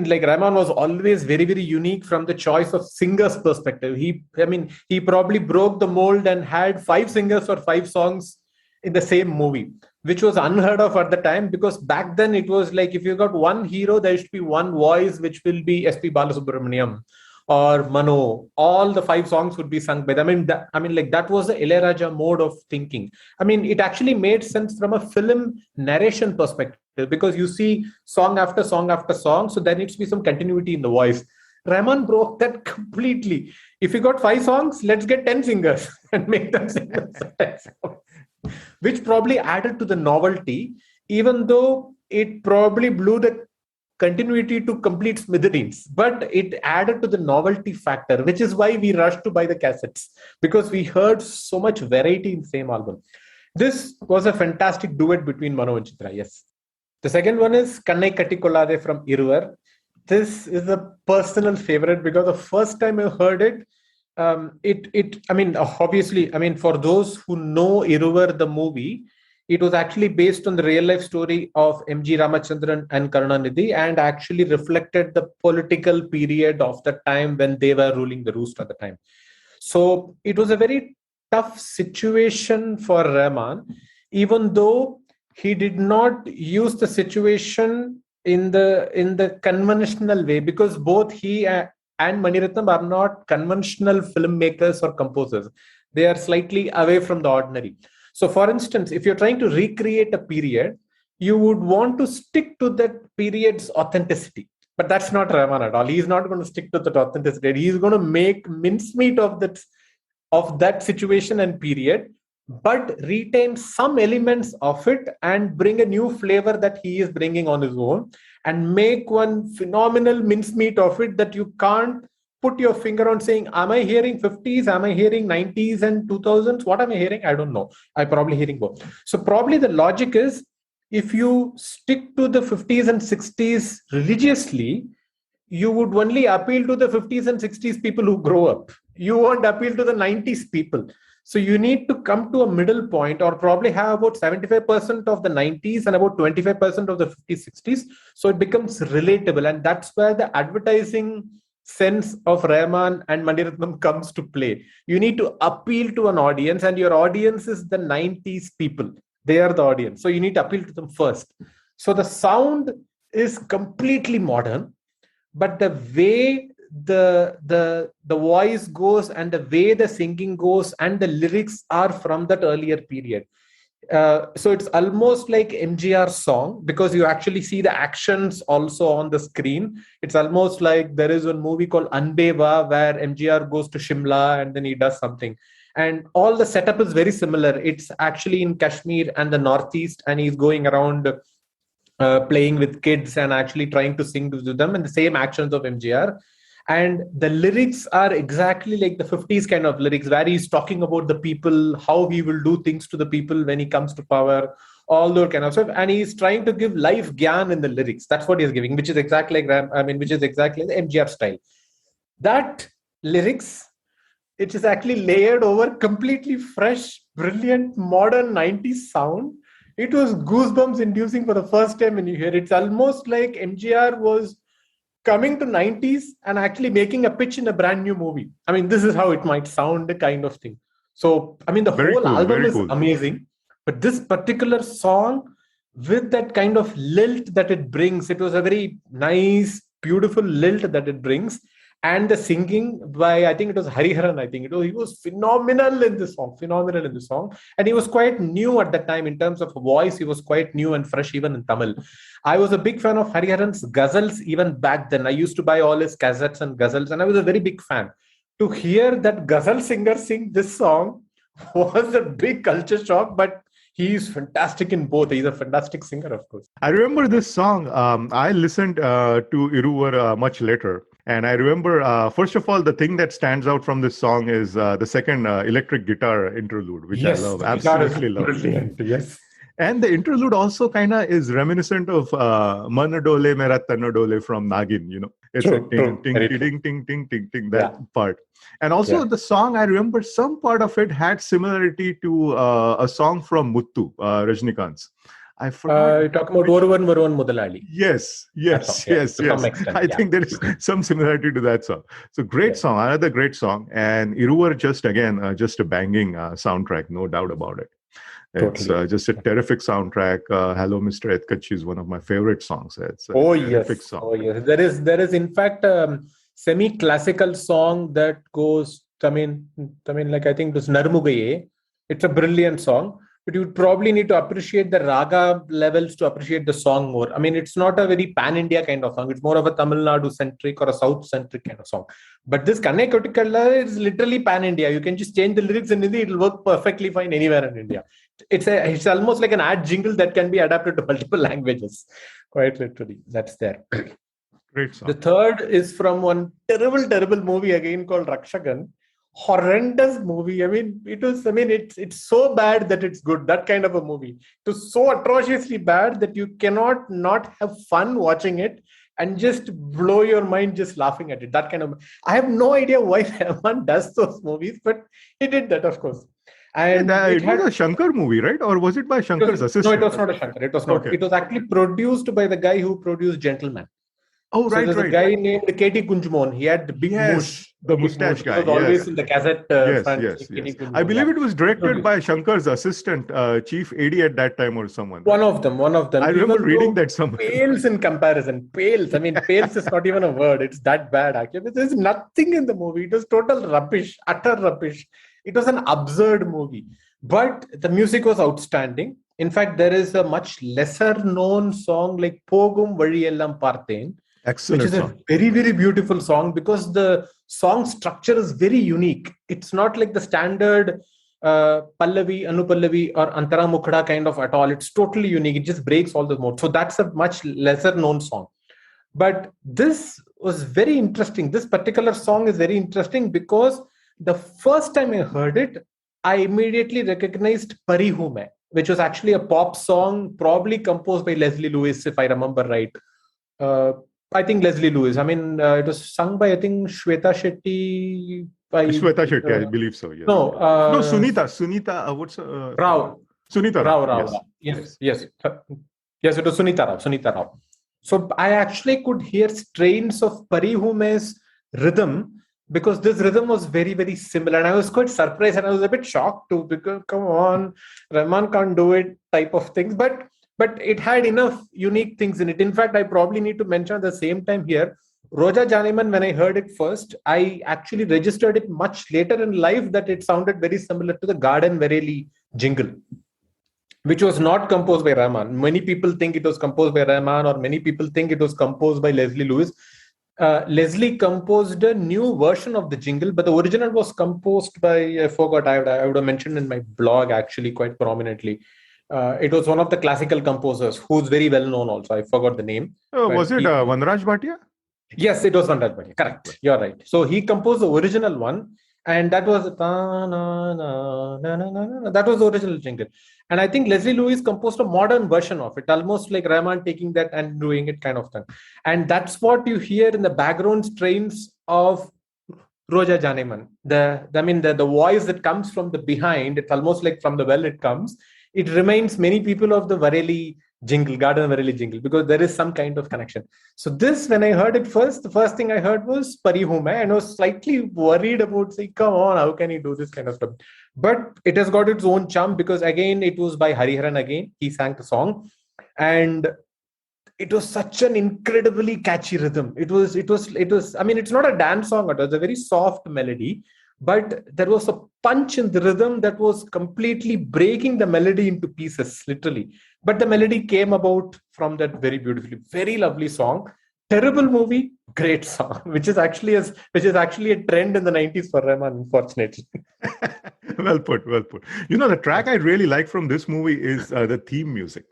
Speaker 2: like Rahman was always very, very unique from the choice of singers perspective. He probably broke the mold and had 5 singers for 5 songs in the same movie, which was unheard of at the time, because back then it was like if you got one hero, there should be one voice, which will be SP Balasubramaniam or Mano. All the 5 songs would be sung by them. That was the Ilayaraja mode of thinking. I mean, it actually made sense from a film narration perspective, because you see song after song after song, so there needs to be some continuity in the voice. Rahman broke that completely. If you got 5 songs, let's get 10 singers and make them sing the 10 songs. Which probably added to the novelty, even though it probably blew the continuity to complete smithereens. But it added to the novelty factor, which is why we rushed to buy the cassettes, because we heard so much variety in the same album. This was a fantastic duet between Mano and Chitra, yes. The second one is Kannai Kattikolade from Iruvar. This is a personal favorite because the first time I heard it, obviously, for those who know Iruvar, the movie, it was actually based on the real life story of M.G. Ramachandran and Karunanidhi, and actually reflected the political period of the time when they were ruling the roost at the time. So it was a very tough situation for Rahman, even though he did not use the situation in the conventional way, because both he and Mani Ratnam are not conventional filmmakers or composers. They are slightly away from the ordinary. So, for instance, if you're trying to recreate a period, you would want to stick to that period's authenticity. But that's not Rahman at all. He's not going to stick to that authenticity. He's going to make mincemeat of that situation and period, but retain some elements of it and bring a new flavor that he is bringing on his own, and make one phenomenal mincemeat of it that you can't put your finger on saying, am I hearing 50s? Am I hearing 90s and 2000s? What am I hearing? I don't know. I'm probably hearing both. So probably the logic is, if you stick to the 50s and 60s religiously, you would only appeal to the 50s and 60s people who grow up. You won't appeal to the 90s people. So you need to come to a middle point, or probably have about 75% of the 90s and about 25% of the 50s, 60s. So it becomes relatable. And that's where the advertising sense of Rahman and Mani Ratnam comes to play. You need to appeal to an audience, and your audience is the 90s people. They are the audience. So you need to appeal to them first. So the sound is completely modern, but the way the voice goes and the way the singing goes and the lyrics are from that earlier period. So it's almost like MGR's song, because you actually see the actions also on the screen. It's almost like there is a movie called Anbeva where MGR goes to Shimla and then he does something. And all the setup is very similar. It's actually in Kashmir and the Northeast, and he's going around playing with kids and actually trying to sing to them, and the same actions of MGR. And the lyrics are exactly like the 50s kind of lyrics, where he's talking about the people, how he will do things to the people when he comes to power, all that kind of stuff. And he's trying to give life gyan in the lyrics. That's what he's giving, which is exactly which is exactly the MGR style. That lyrics, it is actually layered over completely fresh, brilliant, modern 90s sound. It was goosebumps inducing for the first time when you hear it. It's almost like MGR was coming to 90s and actually making a pitch in a brand new movie. I mean, this is how it might sound, kind of thing. So, I mean, the whole album is amazing. But this particular song, with that kind of lilt that it brings, it was a very nice, beautiful lilt that it brings. And the singing by, I think it was Hariharan, he was phenomenal in the song. And he was quite new at that time in terms of voice. He was quite new and fresh even in Tamil. I was a big fan of Hariharan's ghazals even back then. I used to buy all his cassettes and ghazals, and I was a very big fan. To hear that ghazal singer sing this song was a big culture shock, but he's fantastic in both. He's a fantastic singer, of course.
Speaker 1: I remember this song. I listened to Iruvar much later. And I remember, first of all, the thing that stands out from this song is the second electric guitar interlude, which I love. Absolutely love.
Speaker 2: Brilliant. Yes.
Speaker 1: And the interlude also kind of is reminiscent of Mana Dole Mera Tanna Dole from Nagin, It's a ting, ting, ting, ting, ting, ting, ting, that part. And also the song, I remember some part of it had similarity to a song from Muttu, Rajnikant's. I forgot.
Speaker 2: You're talking about Oruvan Varuvan Mudalali.
Speaker 1: Yes. I think there is some similarity to that song. So great song, another great song. And Iruvar just a banging soundtrack, no doubt about it. It's just a terrific soundtrack. Hello, Mr. Etkachi is one of my favorite songs. It's a terrific song.
Speaker 2: Oh, yes. There is in fact semi-classical song that goes, I think it was Narmugaye. It's a brilliant song. But you would probably need to appreciate the raga levels to appreciate the song more. I mean, it's not a very pan-India kind of song. It's more of a Tamil Nadu-centric or a South-centric kind of song. But this Kanne Kotikalla is literally pan-India. You can just change the lyrics in Hindi. It'll work perfectly fine anywhere in India. It's almost like an ad jingle that can be adapted to multiple languages. Quite literally. That's there.
Speaker 1: Great song.
Speaker 2: The third is from one terrible movie again called Rakshagan. Horrendous movie. It's so bad that it's good. That kind of a movie. It was so atrociously bad that you cannot not have fun watching it and just blow your mind just laughing at it. That kind of. I have no idea why Rahman does those movies, but he did that, of course. And
Speaker 1: it was a Shankar movie, right? Or was it by Shankar's assistant?
Speaker 2: No, it was not a Shankar. It was not. Okay. It was actually produced by the guy who produced Gentleman.
Speaker 1: Oh,
Speaker 2: So
Speaker 1: right,
Speaker 2: there's a
Speaker 1: right.
Speaker 2: guy named K.T. Kunjmon. He had the big
Speaker 1: Yes,
Speaker 2: mush,
Speaker 1: the
Speaker 2: big
Speaker 1: mustache
Speaker 2: mush. He
Speaker 1: guy.
Speaker 2: was always
Speaker 1: Yes,
Speaker 2: in the cassette
Speaker 1: yes,
Speaker 2: front.
Speaker 1: yes,
Speaker 2: K.T.
Speaker 1: yes. I
Speaker 2: Kunjmon,
Speaker 1: believe
Speaker 2: yeah.
Speaker 1: it was directed
Speaker 2: Introduced.
Speaker 1: by Shankar's assistant, Chief AD at that time or someone,
Speaker 2: One
Speaker 1: right?
Speaker 2: of them, one of
Speaker 1: I
Speaker 2: them.
Speaker 1: remember
Speaker 2: Even
Speaker 1: reading
Speaker 2: though
Speaker 1: that somewhere.
Speaker 2: pales in comparison, pales. I mean, pales is not even a word. It's that bad, actually. There's nothing in the movie. It was total rubbish, utter rubbish. It was an absurd movie. But the music was outstanding. In fact, there is a much lesser known song like Pogum Variyellam Parthen, which
Speaker 1: Excellent
Speaker 2: is a
Speaker 1: song.
Speaker 2: very, very beautiful song because the song structure is very unique. It's not like the standard Pallavi, Anupallavi, or Antara Mukhada kind of at all. It's totally unique. It just breaks all the modes. So that's a much lesser known song. But this was very interesting. This particular song is very interesting because the first time I heard it, I immediately recognized Parihume, which was actually a pop song, probably composed by Leslie Lewis, if I remember right. Uh, I think Leslie Lewis. I mean, it was sung by, I think, Shweta Shetty. By
Speaker 1: Shweta Shetty, I believe so. Yes.
Speaker 2: no,
Speaker 1: No, Sunita. What's
Speaker 2: Rao.
Speaker 1: Sunita Rao? Yes.
Speaker 2: Rao. Yes, yes. Yes, it was Sunita Rao. Sunita Rao. So I actually could hear strains of Parihume's rhythm because this rhythm was very, very similar. And I was quite surprised and I was a bit shocked too because, come on, Rahman can't do it type of things. But it had enough unique things in it. In fact, I probably need to mention at the same time here, Roja Janiman, when I heard it first, I actually registered it much later in life that it sounded very similar to the Garden Vareli jingle, which was not composed by Rahman. Many people think it was composed by Rahman, or many people think it was composed by Leslie Lewis. Leslie composed a new version of the jingle, but the original was composed by, I forgot, I would have mentioned in my blog actually quite prominently. It was one of the classical composers who's very well known also. I forgot the name.
Speaker 1: Was
Speaker 2: But
Speaker 1: it Vanraj Bhatia?
Speaker 2: yes, it was Vanraj Bhatia. Correct. You're right. So he composed the original one, and that was that was the original jingle. And I think Leslie Lewis composed a modern version of it, almost like Rahman taking that and doing it kind of thing. And that's what you hear in the background strains of Roja Janeman. The voice that comes from the behind, it's almost like from the well it comes. It reminds many people of the Vareli jingle, Garden Vareli jingle, because there is some kind of connection. So this, when I heard it first, the first thing I heard was Parihume, and I was slightly worried about saying, come on, how can he do this kind of stuff? But it has got its own charm because again, it was by Hariharan again. He sang the song. And it was such an incredibly catchy rhythm. I mean, it's not a dance song, it was a very soft melody, but there was a punch in the rhythm that was completely breaking the melody into pieces, literally. But the melody came about from that very beautifully, very lovely song. Terrible movie, great song, which is actually a trend in the 90s for Rahman, unfortunately.
Speaker 1: Well put, well put. You know, the track I really like from this movie is the theme music.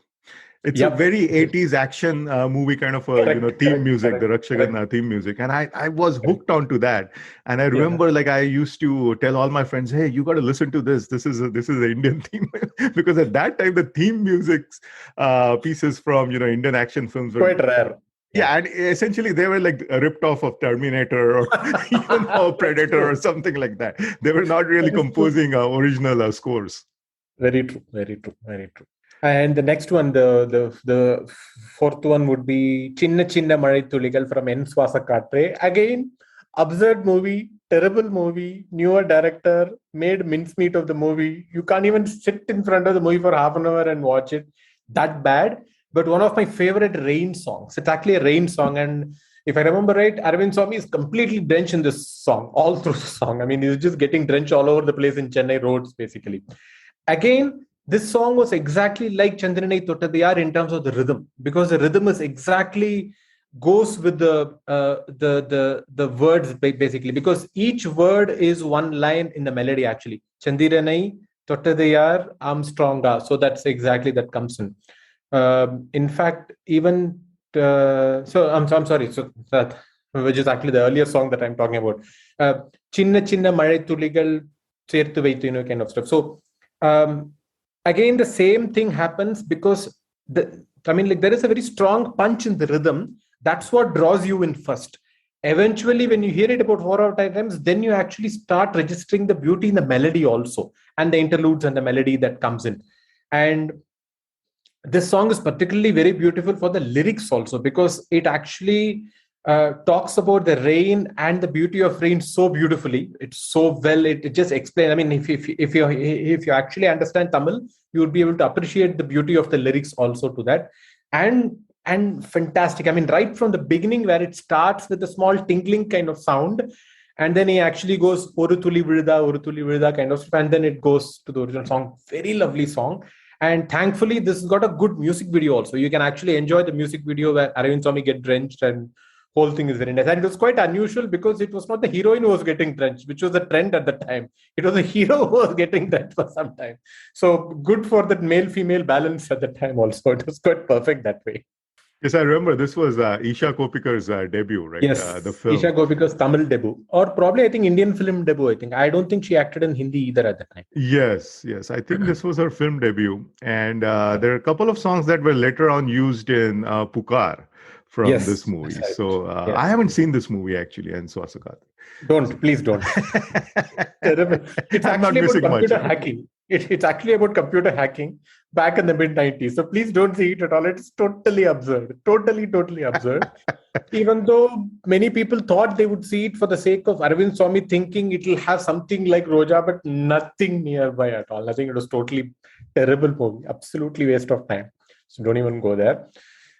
Speaker 1: It's a very 80s action movie kind of theme music, the Rakshagan theme music. And I was hooked onto that. And I remember like I used to tell all my friends, hey, you got to listen to this. This is the Indian theme. Because at that time, the theme music pieces from, Indian action films were
Speaker 2: quite rare.
Speaker 1: Yeah, and essentially they were like ripped off of Terminator or even Predator or something like that. They were not really composing original scores.
Speaker 2: Very true, very true, very true. And the next one, the fourth one would be Chinna Chinna Malai Tuligal from N. Swasa Katre. Again, absurd movie, terrible movie, newer director, made mincemeat of the movie. You can't even sit in front of the movie for half an hour and watch it. That bad. But one of my favorite rain songs. It's actually a rain song. And if I remember right, Arvind Swamy is completely drenched in this song, all through the song. I mean, he's just getting drenched all over the place in Chennai roads, basically. Again, this song was exactly like Chandranai Tottadiyar in terms of the rhythm, because the rhythm is exactly goes with the words basically, because each word is one line in the melody actually. Chandiranai Tottadiyar Armstronga. So that's exactly that comes in. In fact, even I'm sorry. So that, which is actually the earlier song that I'm talking about. Chinna Chinna Malai Tuligal Serthu Vaithu, kind of stuff. So again, the same thing happens because there is a very strong punch in the rhythm. That's what draws you in first. Eventually, when you hear it about 4 or 5 times, then you actually start registering the beauty in the melody also, and the interludes and the melody that comes in. And this song is particularly very beautiful for the lyrics also, because it actually talks about the rain and the beauty of rain so beautifully. It's so well. It just explains. I mean, if you actually understand Tamil, you would be able to appreciate the beauty of the lyrics also to that, and fantastic. I mean, right from the beginning where it starts with a small tinkling kind of sound, and then he actually goes oru tuli virda kind of stuff, and then it goes to the original song. Very lovely song. And thankfully, this has got a good music video also. You can actually enjoy the music video where Arvind Swamy get drenched and whole thing is very nice. And it was quite unusual because it was not the heroine who was getting drenched, which was the trend at the time. It was the hero who was getting drenched for some time. So good for the male-female balance at the time also. It was quite perfect that way.
Speaker 1: Yes, I remember this was Isha Kopikar's debut, right?
Speaker 2: Yes,
Speaker 1: The film.
Speaker 2: Isha Kopikar's Tamil debut. Or probably, I think, Indian film debut, I think. I don't think she acted in Hindi either at the time.
Speaker 1: Yes. I think this was her film debut. And there are a couple of songs that were later on used in Pukar from this movie.
Speaker 2: Right.
Speaker 1: So I haven't seen this movie actually, and so
Speaker 2: Please don't. Terrible. It's actually about computer hacking. It's actually about computer hacking back in the mid-90s. So please don't see it at all. It's totally absurd. Totally absurd. Even though many people thought they would see it for the sake of Arvind Swamy thinking it will have something like Roja, but nothing nearby at all. Nothing. It was totally terrible movie. Absolutely waste of time. So don't even go there.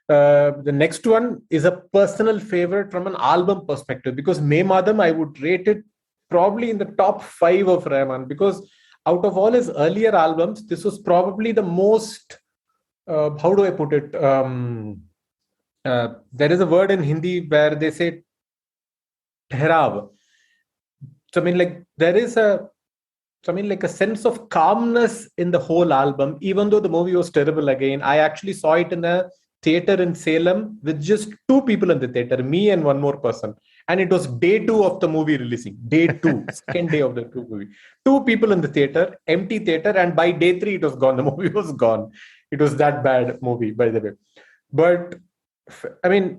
Speaker 2: The next one is a personal favorite from an album perspective, because May Madam, I would rate it probably in the top 5 of Rahman, because out of all his earlier albums, this was probably the most, how do I put it? There is a word in Hindi where they say Therav. So, I mean, like, there is a sense of calmness in the whole album, even though the movie was terrible again. I actually saw it in a theater in Salem with just 2 people in the theater, me and one more person. And it was day 2 of the movie releasing. Day 2, second day of the movie. 2 people in the theater, empty theater, and by day 3 it was gone. The movie was gone. It was that bad movie, by the way. But I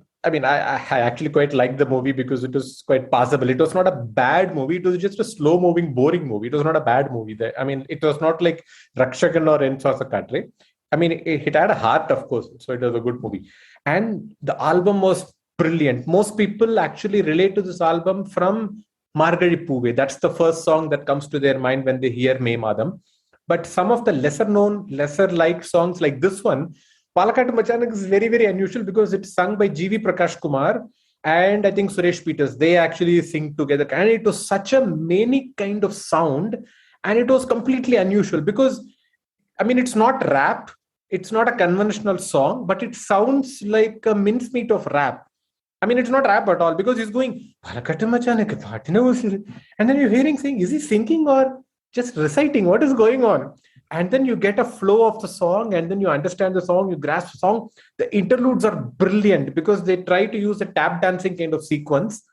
Speaker 2: actually quite liked the movie because it was quite passable. It was not a bad movie. It was just a slow-moving, boring movie. It was not a bad movie. It was not like Rakshakan or Enswasa Katre. I mean, it had a heart, of course, so it was a good movie. And the album was brilliant. Most people actually relate to this album from Margari Puve. That's the first song that comes to their mind when they hear May Madam. But some of the lesser-known, lesser-liked songs like this one, Palakattu Machanak, is very, very unusual because it's sung by G.V. Prakash Kumar and I think Suresh Peters. They actually sing together. And it was such a many kind of sound, and it was completely unusual because, I mean, it's not rap. It's not a conventional song, but it sounds like a mincemeat of rap. I mean, it's not rap at all because he's going, and then you're hearing saying, is he singing or just reciting? What is going on? And then you get a flow of the song, and then you understand the song, you grasp the song. The interludes are brilliant because they try to use a tap dancing kind of sequence.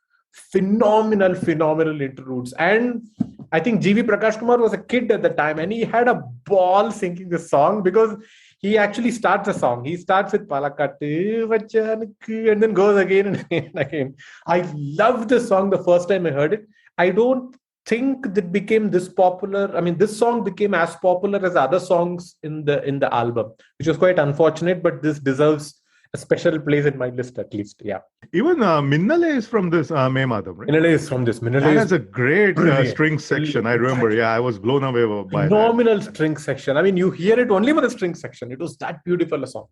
Speaker 2: Phenomenal interludes. And I think G.V. Prakash Kumar was a kid at the time, and he had a ball singing the song because he actually starts the song. He starts with Palakattu Vachanak and then goes again and again and again. I loved the song the first time I heard it. I don't think that became this popular. I mean, this song became as popular as other songs in the album, which was quite unfortunate, but this deserves a special place in my list at least. Yeah.
Speaker 1: Even Minnale is from this May Madam, right?
Speaker 2: Minnale is from this. Minnale
Speaker 1: has a great string section. I remember. Yeah, I was blown away by
Speaker 2: phenomenal that. String section. I mean, you hear it only for the string section. It was that beautiful a song.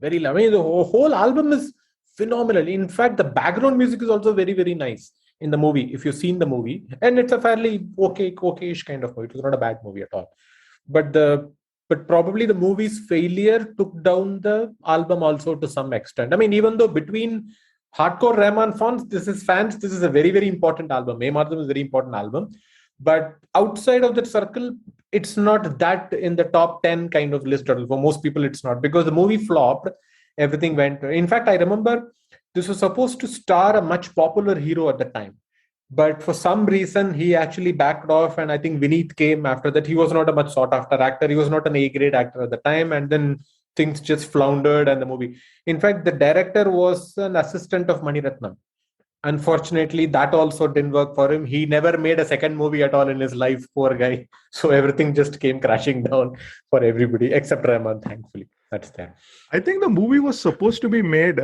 Speaker 2: Very lovely. The whole album is phenomenal. In fact, the background music is also very, very nice in the movie. If you've seen the movie, and it's a fairly okay-ish kind of movie. It was not a bad movie at all. But probably the movie's failure took down the album also to some extent. I mean, even though between hardcore Rahman fans, this is a very, very important album. May Madam is a very important album. But outside of that circle, it's not that in the top 10 kind of list. For most people, it's not, because the movie flopped. Everything went. In fact, I remember this was supposed to star a much popular hero at the time. But for some reason, he actually backed off, and I think Vineet came after that. He was not a much sought-after actor. He was not an A-grade actor at the time, and then things just floundered and the movie. In fact, the director was an assistant of Mani Ratnam. Unfortunately, that also didn't work for him. He never made a second movie at all in his life, poor guy. So everything just came crashing down for everybody except Rahman, thankfully. That's there.
Speaker 1: I think the movie was supposed to be remade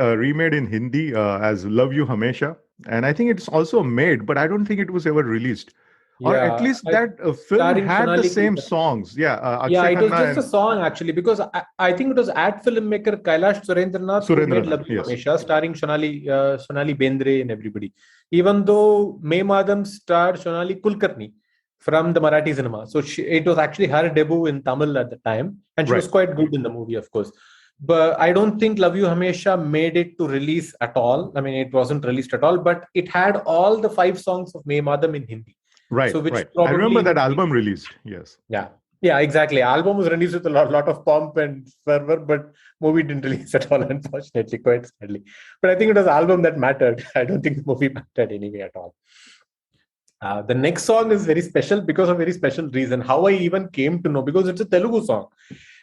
Speaker 1: in Hindi as Love You Hamesha. And I think it's also made, but I don't think it was ever released. Or at
Speaker 2: Yeah,
Speaker 1: least that film
Speaker 2: starring
Speaker 1: had the
Speaker 2: Sonali
Speaker 1: same
Speaker 2: Kulkarni.
Speaker 1: songs. Yeah,
Speaker 2: Yeah,
Speaker 1: Akshay
Speaker 2: it was
Speaker 1: Khanna
Speaker 2: just a
Speaker 1: and
Speaker 2: song actually, because I think it was at filmmaker Kailash Surendranath who made
Speaker 1: Surendranath.
Speaker 2: Love You
Speaker 1: Yes.
Speaker 2: Hamesha, starring Sonali Bendre and everybody. Even though May Madam starred Sonali Kulkarni from the Marathi cinema. So it was actually her debut in Tamil at the time. And she
Speaker 1: Right.
Speaker 2: was quite good in the movie, of course. But I don't think Love You Hamesha made it to release at all. I mean, it wasn't released at all, but it had all the 5 songs of May Madam in Hindi.
Speaker 1: Right,
Speaker 2: So which
Speaker 1: right. I remember
Speaker 2: probably
Speaker 1: that
Speaker 2: would
Speaker 1: album released. Yes.
Speaker 2: yeah. Yeah, exactly. Album was released with a lot of pomp and fervor, but movie didn't release at all, unfortunately, quite sadly. But I think it was album that mattered. I don't think the movie mattered anyway at all. The next song is very special because of a very special reason. How I even came to know, because it's a Telugu song.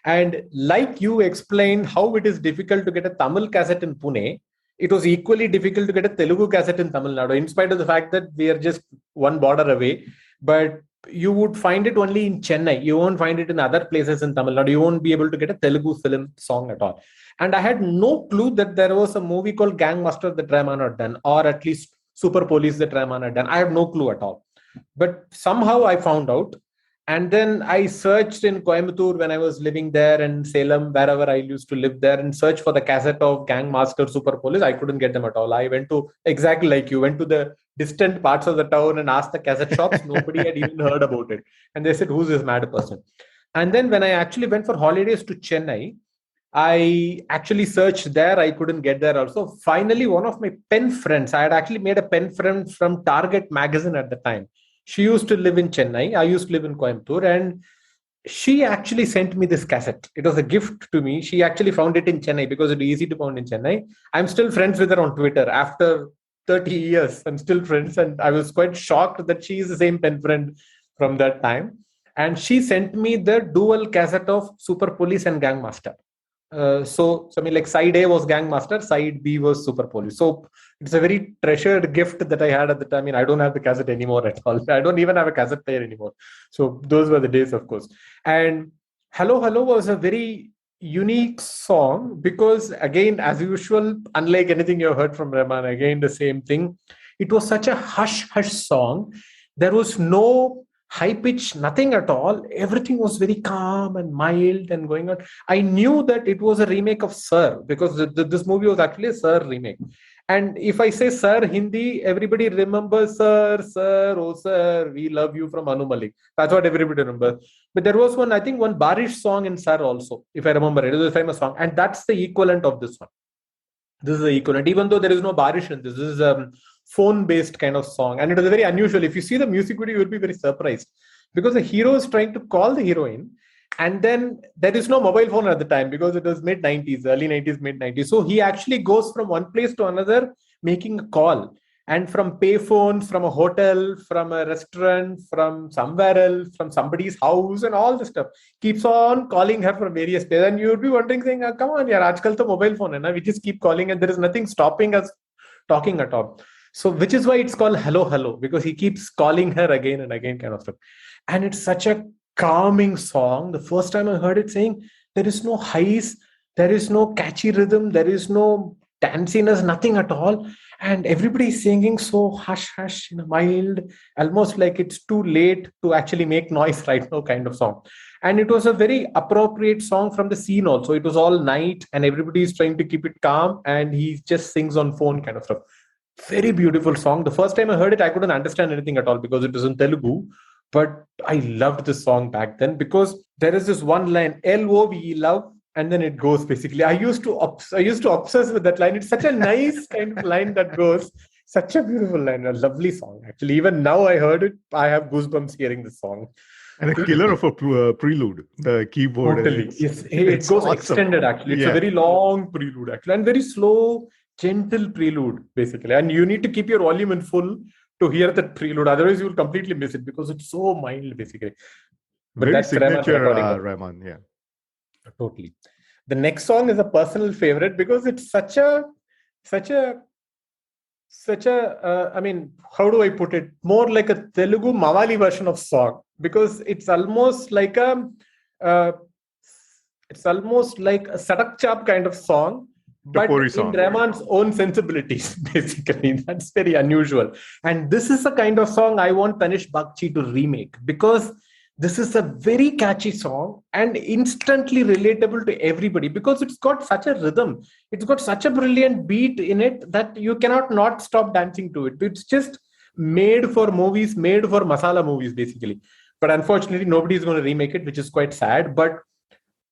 Speaker 2: And like you explained how it is difficult to get a Tamil cassette in Pune, it was equally difficult to get a Telugu cassette in Tamil Nadu, in spite of the fact that we are just one border away. But you would find it only in Chennai. You won't find it in other places in Tamil Nadu. You won't be able to get a Telugu film song at all. And I had no clue that there was a movie called Gangmaster that Rahman had done, or at least Super Police that Rahman had done. I have no clue at all. But somehow I found out. And then I searched in Coimbatore when I was living there, and Salem, wherever I used to live there, and searched for the cassette of Gang Master Super Police. I couldn't get them at all. I went to, exactly like you, went to the distant parts of the town and asked the cassette shops. Nobody had even heard about it. And they said, who's this mad person? And then when I actually went for holidays to Chennai, I actually searched there. I couldn't get there also. Finally, one of my pen friends, I had actually made a pen friend from Target magazine at the time. She used to live in Chennai. I used to live in Coimbatore. And she actually sent me this cassette. It was a gift to me. She actually found it in Chennai because it's easy to find in Chennai. I'm still friends with her on Twitter after 30 years. I'm still friends. And I was quite shocked that she is the same pen friend from that time. And she sent me the dual cassette of Super Police and Gang Master. So I mean, like side A was Gang Master, side B was Super Police. So it's a very treasured gift that I had at the time. I mean, I don't have the cassette anymore at all. I don't even have a cassette player anymore. So those were the days, of course. And Hello Hello was a very unique song because, again, as usual, unlike anything you've heard from Rahman, again the same thing. It was such a hush hush song. There was no high pitch, nothing at all. Everything was very calm and mild and going on. I knew that it was a remake of Sir because this movie was actually a Sir remake. And if I say Sir Hindi, everybody remembers Sir, Sir, oh Sir, we love you from Anu Malik. That's what everybody remembers. But there was one, I think, one Barish song in Sir also, if I remember it. It was a famous song. And that's the equivalent of this one. This is the equivalent, even though there is no Barish in this. This is a phone-based kind of song. And it was very unusual. If you see the music video, you will be very surprised because the hero is trying to call the heroine. And then there is no mobile phone at the time because it was mid-90s, early 90s, mid-90s. So he actually goes from one place to another making a call. And from payphones, from a hotel, from a restaurant, from somewhere else, from somebody's house, and all this stuff. Keeps on calling her from various places. And you'll be wondering, saying, come on, yaar, aajkal to mobile phone hai na? We just keep calling and there is nothing stopping us talking at all. So, which is why it's called Hello, Hello, because he keeps calling her again and again, kind of stuff. And it's such a calming song. The first time I heard it, saying, there is no highs, there is no catchy rhythm, there is no danciness, nothing at all. And everybody is singing so hush hush, mild, almost like it's too late to actually make noise right now, kind of song. And it was a very appropriate song from the scene also. It was all night and everybody is trying to keep it calm and he just sings on phone, kind of stuff. Very beautiful song. The first time I heard it, I couldn't understand anything at all because it was in Telugu. But I loved this song back then because there is this one line, LOVE, love, and then it goes basically. I used to obsess with that line. It's such a nice kind of line that goes. Such a beautiful line, a lovely song. Actually, even now I heard it, I have goosebumps hearing this song.
Speaker 1: And a killer of a prelude, the keyboard.
Speaker 2: Totally. It goes awesome. Extended, actually. It's a very long prelude, actually, and very slow, gentle prelude, basically. And you need to keep your volume in full to hear that prelude. Otherwise, you will completely miss it because it's so mild, basically. But
Speaker 1: very that's signature Rahman, yeah.
Speaker 2: Totally. The next song is a personal favorite because it's such a such a, how do I put it? More like a Telugu Mawali version of song, because it's almost like uh, a Sadak Chap kind of song, but
Speaker 1: Tapori
Speaker 2: in
Speaker 1: song.
Speaker 2: Rahman's own sensibilities, basically. That's very unusual. And this is the kind of song I want Tanish Bakshi to remake, because this is a very catchy song and instantly relatable to everybody, because it's got such a rhythm. It's got such a brilliant beat in it that you cannot not stop dancing to it. It's just made for movies, made for masala movies, basically. But unfortunately, nobody is going to remake it, which is quite sad. But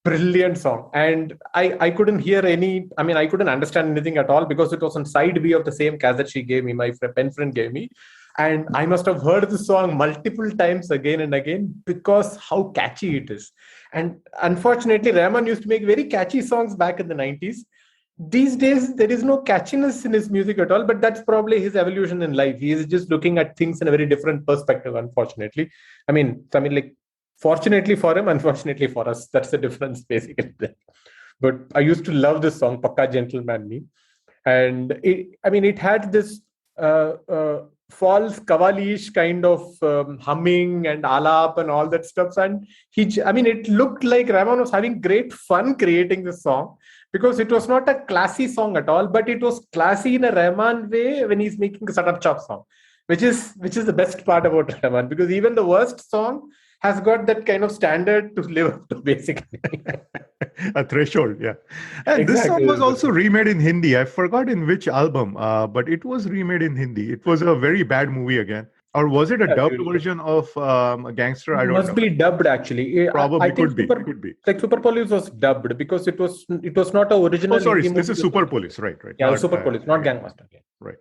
Speaker 2: brilliant song. And I couldn't hear I couldn't understand anything at all, because it was on side B of the same cassette she gave me, my pen friend gave me. And I must have heard the song multiple times again and again, because how catchy it is. And unfortunately, Rahman used to make very catchy songs back in the 90s. These days, there is no catchiness in his music at all, but that's probably his evolution in life. He is just looking at things in a very different perspective, unfortunately. Like, fortunately for him, unfortunately for us, that's the difference, basically. But I used to love this song, Pakka Gentleman Me. And it had this false Kavalish kind of humming and alap and all that stuff. And it looked like Rahman was having great fun creating this song, because it was not a classy song at all, but it was classy in a Rahman way when he's making a Sadak Chop song, which is the best part about Rahman, because even the worst song has got that kind of standard to live up to, basically.
Speaker 1: A threshold, yeah. And
Speaker 2: Exactly.
Speaker 1: This song was also remade in Hindi. I forgot in which album, but it was remade in Hindi. It was a very bad movie again. Or was it a dubbed version of a Gangster? I don't know.
Speaker 2: Must be dubbed, actually.
Speaker 1: Probably
Speaker 2: I think
Speaker 1: could be.
Speaker 2: Like Super Police was dubbed, because it was not an original.
Speaker 1: Oh, sorry,
Speaker 2: Hindi
Speaker 1: this is
Speaker 2: movie.
Speaker 1: Super Police, right?
Speaker 2: Yeah, Super Police, not Gangmaster.
Speaker 1: Right.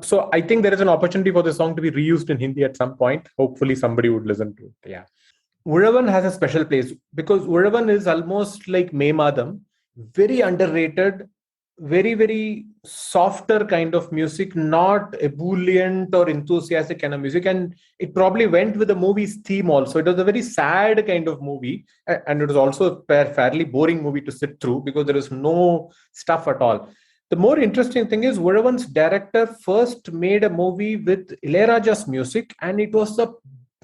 Speaker 2: So I think there is an opportunity for the song to be reused in Hindi at some point. Hopefully somebody would listen to it. Yeah. Uravan has a special place, because Uravan is almost like May Madam, very underrated, very, very softer kind of music, not ebullient or enthusiastic kind of music. And it probably went with the movie's theme also. It was a very sad kind of movie. And it was also a fairly boring movie to sit through, because there is no stuff at all. The more interesting thing is, Uravan's director first made a movie with Ilayaraja's music, and it was a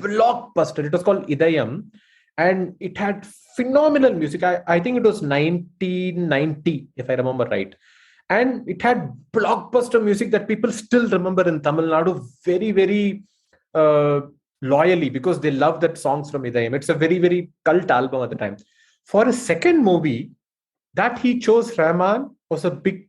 Speaker 2: blockbuster. It was called Idiom, and it had phenomenal music. I think it was 1990, if I remember right. And it had blockbuster music that people still remember in Tamil Nadu very, very loyally, because they love that songs from Idiom. It's a very, very cult album at the time. For a second movie that he chose Rahman was a big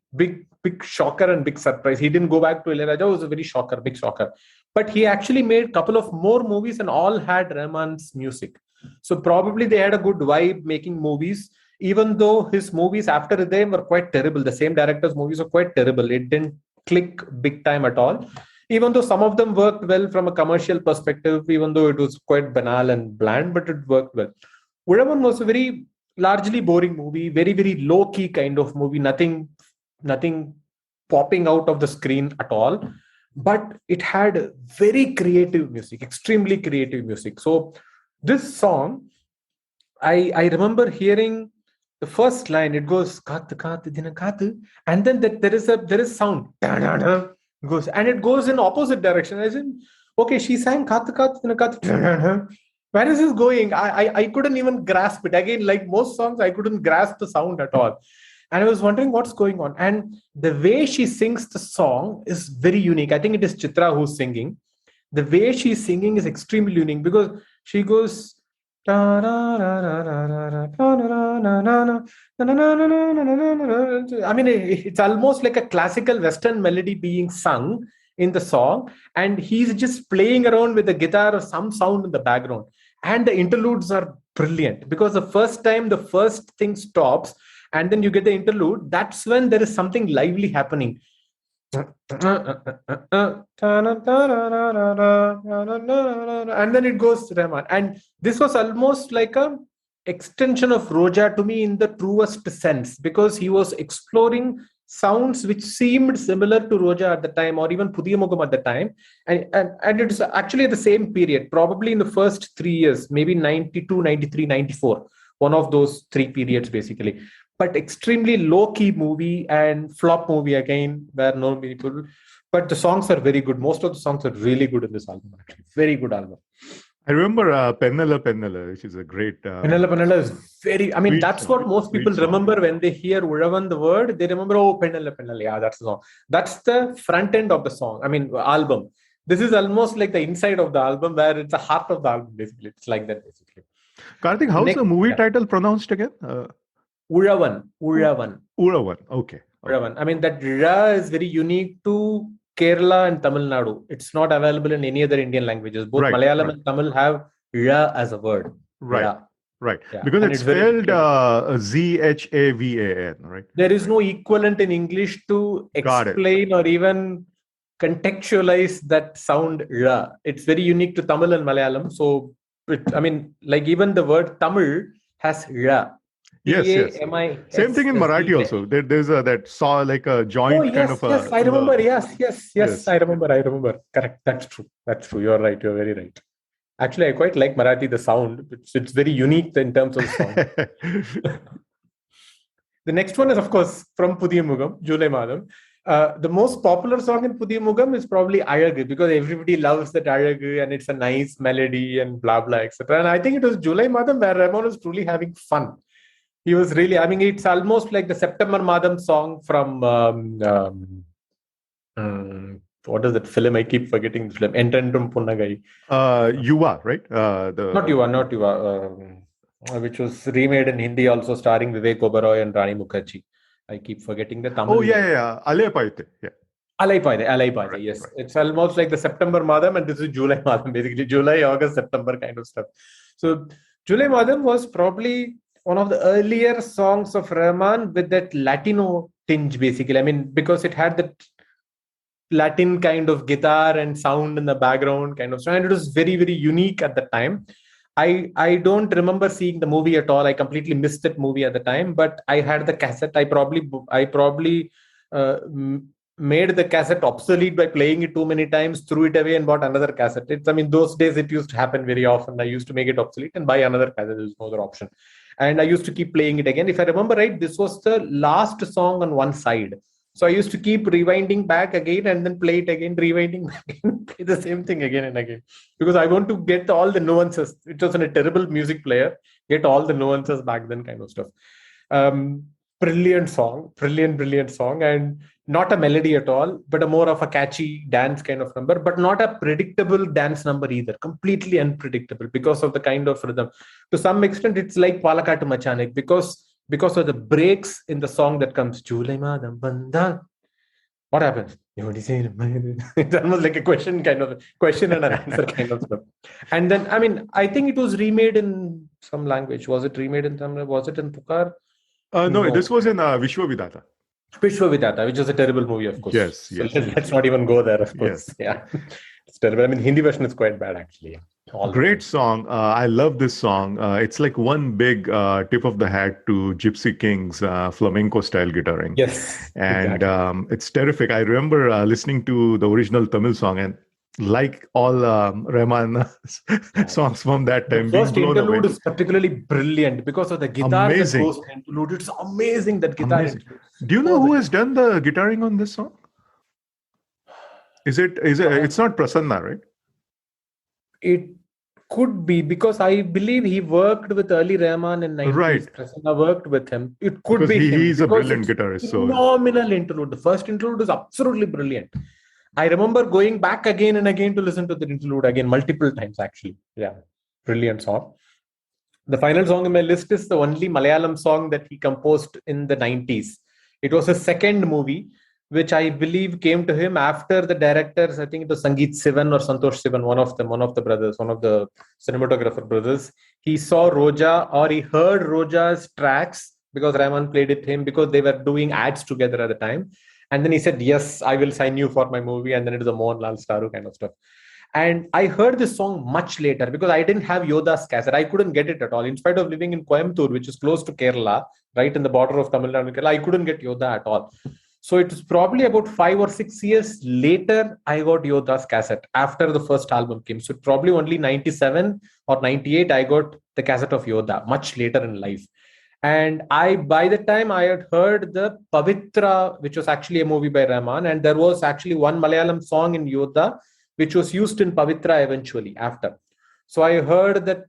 Speaker 2: shocker and big surprise. He didn't go back to Ilayaraja. It was a very big shocker. But he actually made a couple of more movies, and all had Rahman's music. So probably they had a good vibe making movies, even though his movies after them were quite terrible. The same director's movies were quite terrible. It didn't click big time at all. Even though some of them worked well from a commercial perspective, even though it was quite banal and bland, but it worked well. Uravan was a very largely boring movie, very, very low-key kind of movie, nothing popping out of the screen at all. But it had very creative music, extremely creative music. So this song, I remember hearing the first line. It goes "Kaathu kaathu dina kaathu," and then there is sound. It goes, and it goes in opposite direction. As in, okay, she sang "Kaathu kaathu dina kaathu." Where is this going? I couldn't even grasp it. Again, like most songs, I couldn't grasp the sound at all. And I was wondering what's going on. And the way she sings the song is very unique. I think it is Chitra who's singing. The way she's singing is extremely unique, because she goes... it's almost like a classical Western melody being sung in the song. And he's just playing around with the guitar or some sound in the background. And the interludes are brilliant, because the first time the first thing stops, and then you get the interlude, that's when there is something lively happening. And then it goes Rahman. And this was almost like a extension of Roja to me in the truest sense, because he was exploring sounds which seemed similar to Roja at the time, or even Pudiyamugam at the time. And it's actually at the same period, probably in the first 3 years, maybe 92, 93, 94. One of those three periods, basically. but extremely low-key movie and flop movie again, where no people. But the songs are very good. Most of the songs are really good in this album, actually. Very good album.
Speaker 1: I remember Pennala Pennala, which is a great.
Speaker 2: Pennala Pennala is very, I mean,
Speaker 1: Sweet
Speaker 2: that's
Speaker 1: song.
Speaker 2: what most people
Speaker 1: Sweet song.
Speaker 2: remember when they hear Uravan, the word. They remember, oh, Pennala Pennala. Yeah, that's the song. That's the front end of the song. I mean, album. This is almost like the inside of the album, where it's the heart of the album, basically. It's like that, basically.
Speaker 1: Karthik, how's the movie title pronounced again?
Speaker 2: Uravan. Uravan.
Speaker 1: Uravan. Okay.
Speaker 2: Uravan. I mean, that Ra is very unique to Kerala and Tamil Nadu. It's not available in any other Indian languages. Both Malayalam and Tamil have Ra as a word.
Speaker 1: Right.
Speaker 2: Ra.
Speaker 1: Right. Yeah. Because it's spelled Zhavan, right?
Speaker 2: There is no equivalent in English to explain or even contextualize that sound Ra. It's very unique to Tamil and Malayalam. So, like even the word Tamil has Ra.
Speaker 1: Yes. Same thing in Marathi also. There's that saw like a joint kind of.
Speaker 2: Yes, I remember. Yes. I remember. Correct. That's true. You're right. You're very right. Actually, I quite like Marathi, the sound. It's very unique in terms of sound. The next one is, of course, from Pudhiya Mugam, Julai Madam. The most popular song in Pudhiya Mugam is probably Alagu, because everybody loves that Alagu and it's a nice melody and blah, blah, etc. And I think it was Julai Madam where Rahman was truly having fun. He was really, it's almost like the September Madam song from, what is that film? I keep forgetting the film. Entendrum Punnagai.
Speaker 1: Yuva, right?
Speaker 2: Not Yuva. Which was remade in Hindi also, starring Vivek Oberoi and Rani Mukherjee. I keep forgetting the Tamil.
Speaker 1: Oh, yeah. Alaipaite. Yeah.
Speaker 2: Alaipaite, yes. Right. It's almost like the September Madam, and this is July Madam, basically. July, August, September kind of stuff. So, July Madam was probably one of the earlier songs of Rahman with that Latino tinge, basically. Because it had that Latin kind of guitar and sound in the background kind of stuff, and it was very, very unique at the time. I don't remember seeing the movie at all. I completely missed that movie at the time, but I had the cassette. I probably made the cassette obsolete by playing it too many times, threw it away and bought another cassette. Those days it used to happen very often. I used to make it obsolete and buy another cassette. There's no other option. And I used to keep playing it again. If I remember right, this was the last song on one side. So I used to keep rewinding back again and then play it again, rewinding back again, play the same thing again and again. Because I want to get all the nuances. It was a terrible music player. Get all the nuances back then kind of stuff. Brilliant song. And not a melody at all, but a more of a catchy dance kind of number, but not a predictable dance number either. Completely unpredictable because of the kind of rhythm. To some extent, it's like Palakattu Machanik because of the breaks in the song that comes, Julai Madam Bandha. What happens? It's almost like a question and an answer kind of stuff. And then, I think it was remade in some language. Was it remade in Tamil? Was it in Pukar?
Speaker 1: No, this was in Vishwavidata.
Speaker 2: Vishwavidata, which is a terrible movie, of course.
Speaker 1: Yes.
Speaker 2: Let's not even go there, of course. Yes. Yeah. It's terrible. Hindi version is quite bad, actually.
Speaker 1: Great song. I love this song. It's like one big tip of the hat to Gypsy King's flamenco style guitaring.
Speaker 2: Yes.
Speaker 1: And exactly. It's terrific. I remember listening to the original Tamil song, and like all Rahman songs from that time,
Speaker 2: the first interlude is particularly brilliant because of the guitar.
Speaker 1: Amazing.
Speaker 2: That goes interlude. It's amazing, that guitar.
Speaker 1: Amazing. Do you know who has done the guitaring on this song? Is it? It's not Prasanna, right?
Speaker 2: It could be, because I believe he worked with early Rahman in 90s.
Speaker 1: Right.
Speaker 2: Prasanna worked with him. It could
Speaker 1: because
Speaker 2: be him.
Speaker 1: He's a brilliant guitarist.
Speaker 2: Phenomenal interlude. The first interlude is absolutely brilliant. I remember going back again and again to listen to the interlude again multiple times, actually. Yeah. Brilliant song. The final song in my list is the only Malayalam song that he composed in the 90s. It was his second movie, which I believe came to him after the directors. I think it was Sangeet Sivan or Santosh Sivan, one of the brothers, one of the cinematographer brothers. He saw Roja, or he heard Roja's tracks because Rahman played it him, because they were doing ads together at the time. And then he said, yes, I will sign you for my movie. And then it was a Mohanlal Staru kind of stuff. And I heard this song much later because I didn't have Yoda's cassette. I couldn't get it at all. In spite of living in Coimbatore, which is close to Kerala, right in the border of Tamil Nadu and Kerala, I couldn't get Yoda at all. So it was probably about 5 or 6 years later, I got Yoda's cassette after the first album came. So probably only 97 or 98, I got the cassette of Yoda, much later in life. And by the time I had heard the Pavitra, which was actually a movie by Rahman, and there was actually one Malayalam song in Yodha, which was used in Pavitra eventually after. So I heard that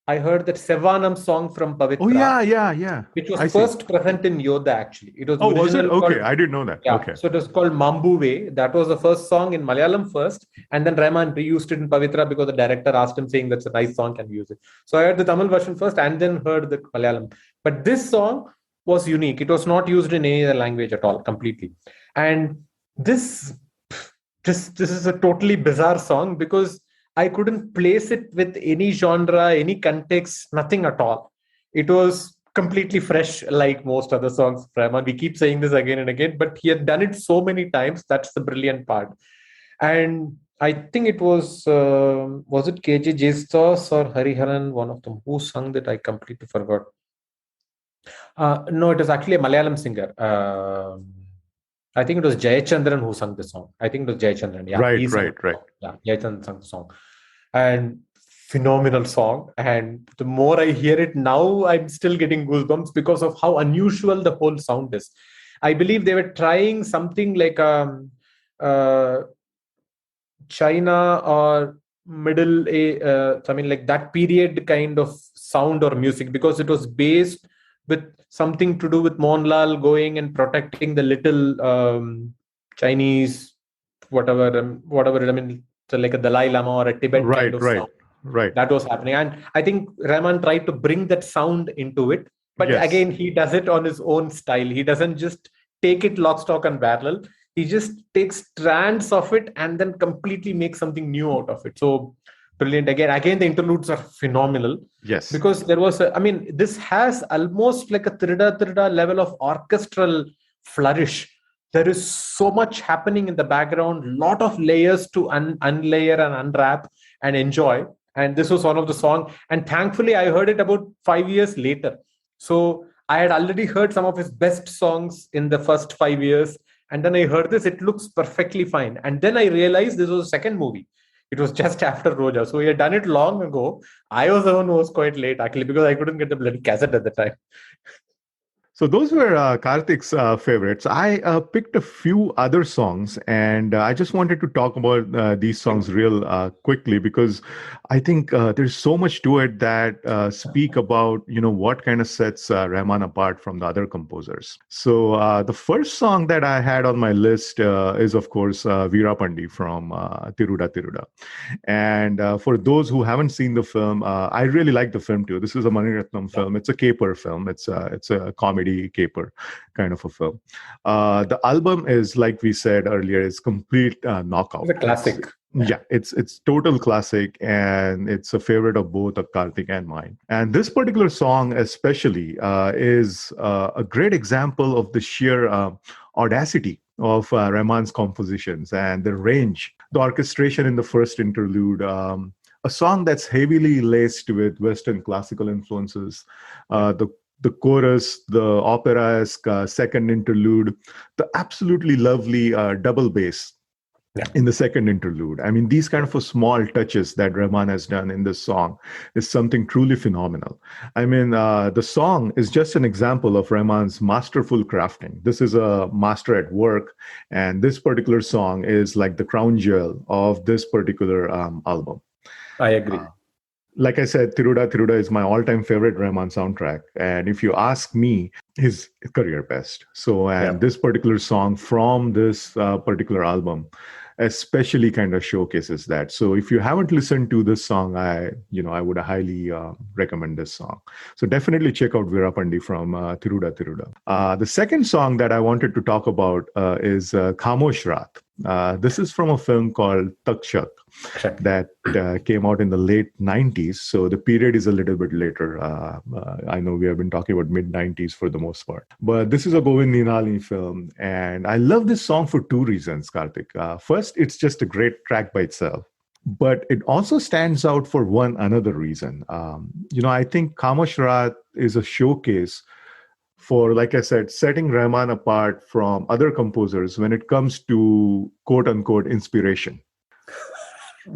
Speaker 2: Sevanam song from Pavitra.
Speaker 1: Oh, yeah.
Speaker 2: Which was
Speaker 1: I see.
Speaker 2: first present in Yodha, actually. It was
Speaker 1: Was it?
Speaker 2: originally
Speaker 1: Okay,
Speaker 2: called,
Speaker 1: I didn't know that.
Speaker 2: yeah.
Speaker 1: Okay.
Speaker 2: So it was called Mambuve. That was the first song in Malayalam first. And then Rahman reused it in Pavitra because the director asked him, saying that's a nice song, can we use it? So I heard the Tamil version first and then heard the Malayalam. But this song was unique. It was not used in any other language at all, completely. And this is a totally bizarre song because I couldn't place it with any genre, any context, nothing at all. It was completely fresh, like most other songs of Rahman. We keep saying this again and again, but he had done it so many times. That's the brilliant part. And I think it was it KJ Jestos or Hariharan, one of them, who sung that? I completely forgot. No, it was actually a Malayalam singer. I think it was Jayachandran who sung the song. I think it was Jayachandran. Yeah,
Speaker 1: Right.
Speaker 2: Yeah, Jayachandran sung the song. And phenomenal song. And the more I hear it now, I'm still getting goosebumps because of how unusual the whole sound is. I believe they were trying something like China or like that period kind of sound or music, because it was based with something to do with Mohanlal going and protecting the little Chinese, whatever. So like a Dalai Lama or a Tibet kind of sound.
Speaker 1: Right.
Speaker 2: That was happening. And I think Rahman tried to bring that sound into it. But
Speaker 1: Yes.
Speaker 2: again, he does it on his own style. He doesn't just take it lock, stock, and barrel. He just takes strands of it and then completely makes something new out of it. So brilliant. Again, the interludes are phenomenal.
Speaker 1: Yes.
Speaker 2: Because there was this has almost like a Trida level of orchestral flourish. There is so much happening in the background, lot of layers to unlayer and unwrap and enjoy. And this was one of the songs. And thankfully, I heard it about 5 years later. So I had already heard some of his best songs in the first 5 years. And then I heard this, it looks perfectly fine. And then I realized this was a second movie. It was just after Roja. So he had done it long ago. I was the one who was quite late, actually, because I couldn't get the bloody cassette at the time.
Speaker 1: So those were Karthik's favorites. I picked a few other songs, and I just wanted to talk about these songs real quickly because I think there's so much to it that speak about what kind of sets Rahman apart from the other composers. So the first song that I had on my list is, of course, Veerapandi from Tiruda Tiruda. And for those who haven't seen the film, I really like the film too. This is a Mani Ratnam film. It's a caper film. It's a comedy caper kind of a film. The album is, like we said earlier, is complete knockout.
Speaker 2: It's a classic.
Speaker 1: It's total classic, and it's a favorite of both of Karthik and mine. And this particular song especially is a great example of the sheer audacity of Rahman's compositions and the range, the orchestration in the first interlude, a song that's heavily laced with Western classical influences, the chorus, the opera-esque second interlude, the absolutely lovely double bass in the second interlude. I mean, these kind of small touches that Rahman has done in this song is something truly phenomenal. I mean, the song is just an example of Rahman's masterful crafting. This is a master at work, and this particular song is like the crown jewel of this particular album.
Speaker 2: I agree.
Speaker 1: Like I said, Tiruda Tiruda is my all-time favorite Rahman soundtrack. And if you ask me, his career best. So, this particular song from this particular album especially kind of showcases that. So if you haven't listened to this song, I would highly recommend this song. So definitely check out Veerapandi from Tiruda Tiruda. The second song that I wanted to talk about is Khamosh Raat. This is from a film called Takshak that came out in the late 90s. So the period is a little bit later. I know we have been talking about mid-90s for the most part. But this is a Govind Ninali film. And I love this song for two reasons, Karthik. First, it's just a great track by itself. But it also stands out for one another reason. I think Khamosh Raat is a showcase for, like I said, setting Rahman apart from other composers when it comes to quote-unquote inspiration.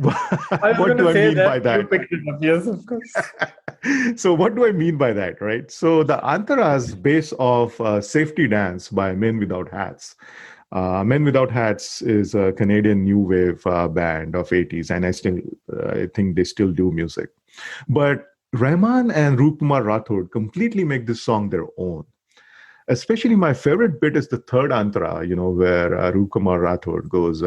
Speaker 2: I was
Speaker 1: What
Speaker 2: going
Speaker 1: do
Speaker 2: to
Speaker 1: I
Speaker 2: say
Speaker 1: mean
Speaker 2: that.
Speaker 1: by
Speaker 2: You
Speaker 1: that?
Speaker 2: picked it up. Yes, of course.
Speaker 1: So what do I mean by that, right? So the Antara's base of Safety Dance by Men Without Hats. Men Without Hats is a Canadian new wave band of 80s, and I think they still do music. But Rahman and Rupkumar Rathod completely make this song their own. Especially my favorite bit is the third Antara, where Rupkumar Rathod goes,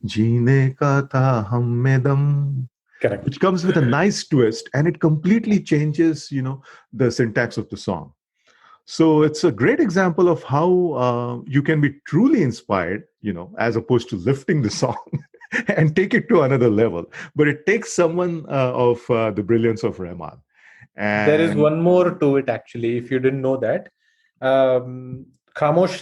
Speaker 1: Jeene ka tha hum mein dam,
Speaker 2: Correct.
Speaker 1: which comes with a nice twist, and it completely changes, the syntax of the song. So it's a great example of how you can be truly inspired, as opposed to lifting the song and take it to another level. But it takes someone of the brilliance of Rahman.
Speaker 2: There is
Speaker 1: And
Speaker 2: one more to it, actually, if you didn't know that. Khamosh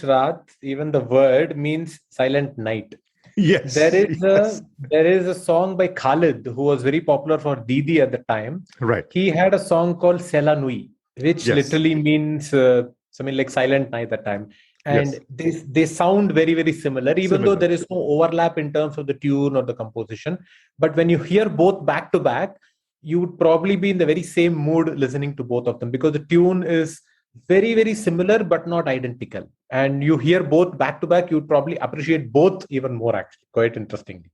Speaker 2: Raat, even the word means silent night. There
Speaker 1: yes,
Speaker 2: is
Speaker 1: yes,
Speaker 2: a there is a song by Khalid who was very popular for Didi at the time.
Speaker 1: right.
Speaker 2: He had a song called Sela Nui, which
Speaker 1: Yes,
Speaker 2: literally means something like silent night at that time.
Speaker 1: yes,
Speaker 2: And they sound very, very similar, even though
Speaker 1: similar.
Speaker 2: there is no overlap in terms of the tune or the composition. But when you hear both back to back, you would probably be in the very same mood listening to both of them, because the tune is very, very similar but not identical. And you hear both back to back, you'd probably appreciate both even more, actually, quite interestingly.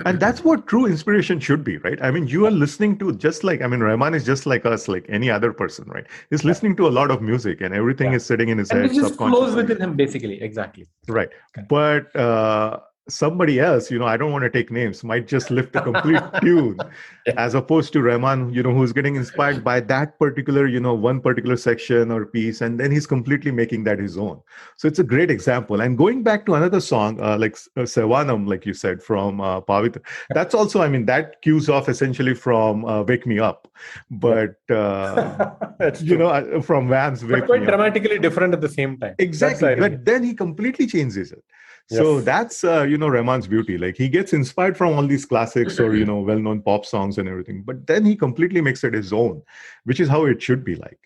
Speaker 1: And that's what true inspiration should be, right? I mean, you are listening to just like, I mean, Rahman is just like us, like any other person, right? He's
Speaker 2: Yeah.
Speaker 1: listening to a lot of music and everything
Speaker 2: Yeah.
Speaker 1: is sitting in his
Speaker 2: And it
Speaker 1: head
Speaker 2: just flows
Speaker 1: subconsciously.
Speaker 2: within him, basically. Exactly.
Speaker 1: Right.
Speaker 2: Okay.
Speaker 1: But somebody else, I don't want to take names, might just lift the complete tune
Speaker 2: Yeah.
Speaker 1: as opposed to Rahman, who's getting inspired by that particular, one particular section or piece, and then he's completely making that his own. So it's a great example. And going back to another song, like Sevanam, like you said, from Pavitra, that's also, I mean, that cues off essentially from Wake Me Up. But,
Speaker 2: That's true.
Speaker 1: from Vam's
Speaker 2: But
Speaker 1: Wake
Speaker 2: quite
Speaker 1: Me Up.
Speaker 2: dramatically different at the same time. That's the
Speaker 1: Exactly.
Speaker 2: irony.
Speaker 1: But then he completely changes it. So
Speaker 2: Yes.
Speaker 1: that's, Rahman's beauty. Like he gets inspired from all these classics or, well-known pop songs and everything, but then he completely makes it his own, which is how it should be like.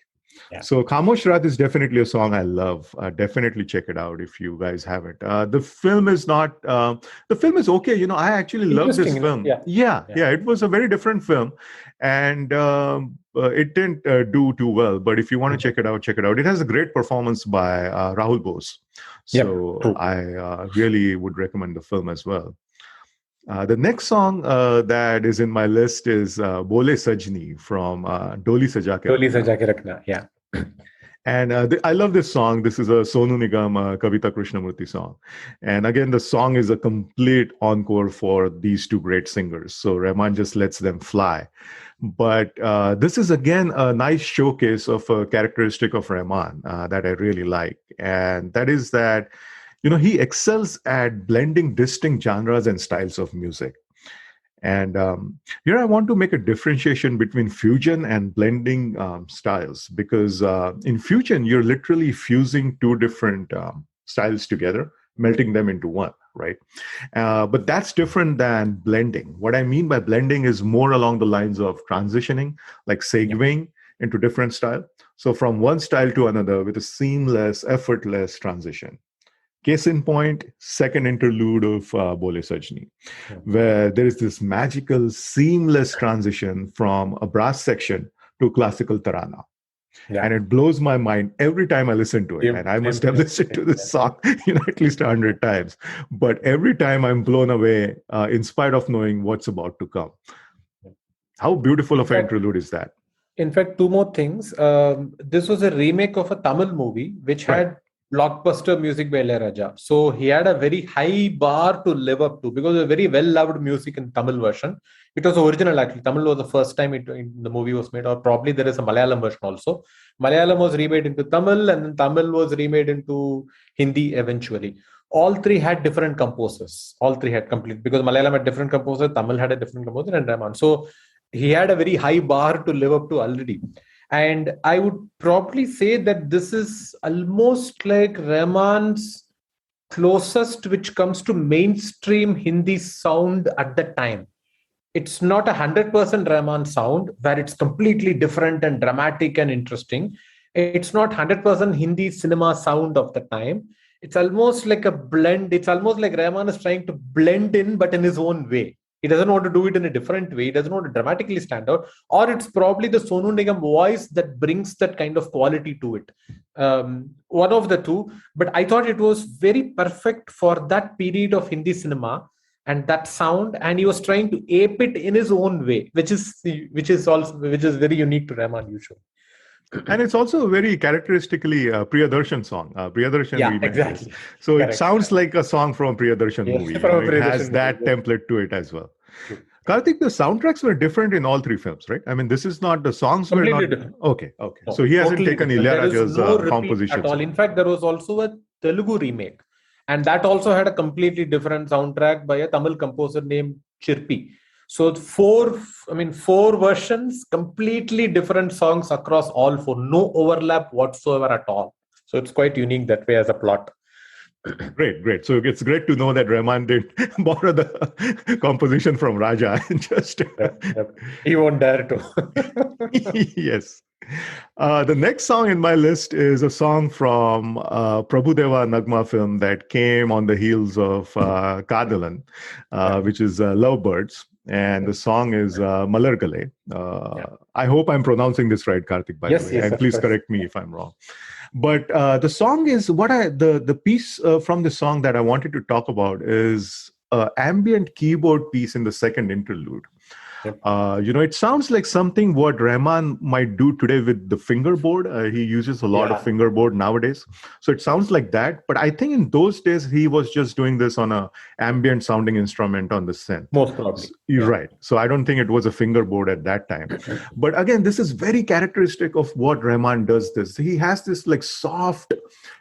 Speaker 2: Yeah.
Speaker 1: So Khamosh Raat is definitely a song I love. Definitely check it out if you guys haven't. The film is not, the film is okay. I actually love this
Speaker 2: Interesting enough.
Speaker 1: film.
Speaker 2: Yeah.
Speaker 1: Yeah. It was a very different film. And it didn't do too well. But if you want to check it out, check it out. It has a great performance by Rahul Bose. So
Speaker 2: True.
Speaker 1: I really would recommend the film as well. The next song that is in my list is Bole Sajni from Doli Saja Ke
Speaker 2: Totally
Speaker 1: Rakhna.
Speaker 2: Saja Ke Rakhna. Yeah.
Speaker 1: And I love this song. This is a Sonu Nigam, Kavita Krishnamurti song. And again, the song is a complete encore for these two great singers. So Rahman just lets them fly. But this is, again, a nice showcase of a characteristic of Rahman that I really like. And that is that, he excels at blending distinct genres and styles of music. And here I want to make a differentiation between fusion and blending styles, because in fusion, you're literally fusing two different styles together, melting them into one, right? But that's different than blending. What I mean by blending is more along the lines of transitioning, like segueing into different style. So from one style to another with a seamless, effortless transition. Case in point, second interlude of Bole Sajni, where there is this magical, seamless transition from a brass section to classical tarana.
Speaker 2: Yeah.
Speaker 1: And it blows my mind every time I listen to it. And I must have listened to this song, at least 100 times. But every time I'm blown away, in spite of knowing what's about to come. How beautiful of an interlude is that?
Speaker 2: In fact, two more things. This was a remake of a Tamil movie which had blockbuster music by Raja. So he had a very high bar to live up to, because it was very well-loved music in Tamil version. It was original, actually. Tamil was the first time the movie was made, or probably there is a Malayalam version also. Malayalam was remade into Tamil, and then Tamil was remade into Hindi eventually. All three had different composers. All three had complete, because Malayalam had different composer, Tamil had a different composer, and Rahman. So he had a very high bar to live up to already. And I would probably say that this is almost like Rahman's closest which comes to mainstream Hindi sound at the time. It's not 100% Rahman sound where it's completely different and dramatic and interesting. It's not 100% Hindi cinema sound of the time. It's almost like a blend. It's almost like Rahman is trying to blend in, but in his own way. He doesn't want to do it in a different way. He doesn't want to dramatically stand out. Or it's probably the Sonu Nigam voice that brings that kind of quality to it. One of the two. But I thought it was very perfect for that period of Hindi cinema and that sound. And he was trying to ape it in his own way, which is very unique to Rahman usually.
Speaker 1: And it's also a very characteristically Priyadarshan song. Priyadarshan remade
Speaker 2: exactly.
Speaker 1: this. So
Speaker 2: Correct.
Speaker 1: It sounds like a song from Priyadarshan movie. It has that template to it as well.
Speaker 2: True.
Speaker 1: Karthik, the soundtracks were different in all three films, right? I mean, this is not, the songs were not...
Speaker 2: Different.
Speaker 1: Okay. No, so he hasn't taken Ilayaraja's composition.
Speaker 2: At all. In fact, there was also a Telugu remake. And that also had a completely different soundtrack by a Tamil composer named Chirpi. So four versions, completely different songs across all four. No overlap whatsoever at all. So it's quite unique that way as a plot.
Speaker 1: Great. So it's great to know that Rahman did borrow the composition from Raja.
Speaker 2: He won't dare to.
Speaker 1: Yes. The next song in my list is a song from Prabhudeva Nagma film that came on the heels of Kadalan, which is Lovebirds. And the song is Malargale. I hope I'm pronouncing this right, Karthik, by the way. And please correct me if I'm wrong. But the song is the piece from the song that I wanted to talk about is ambient keyboard piece in the second interlude. Yep. It sounds like something what Rahman might do today with the fingerboard. He uses a lot of fingerboard nowadays. So it sounds like that. But I think in those days, he was just doing this on a ambient sounding instrument on the synth.
Speaker 2: Most probably.
Speaker 1: You're right. So I don't think it was a fingerboard at that time. But again, this is very characteristic of what Rahman does this. He has this like soft,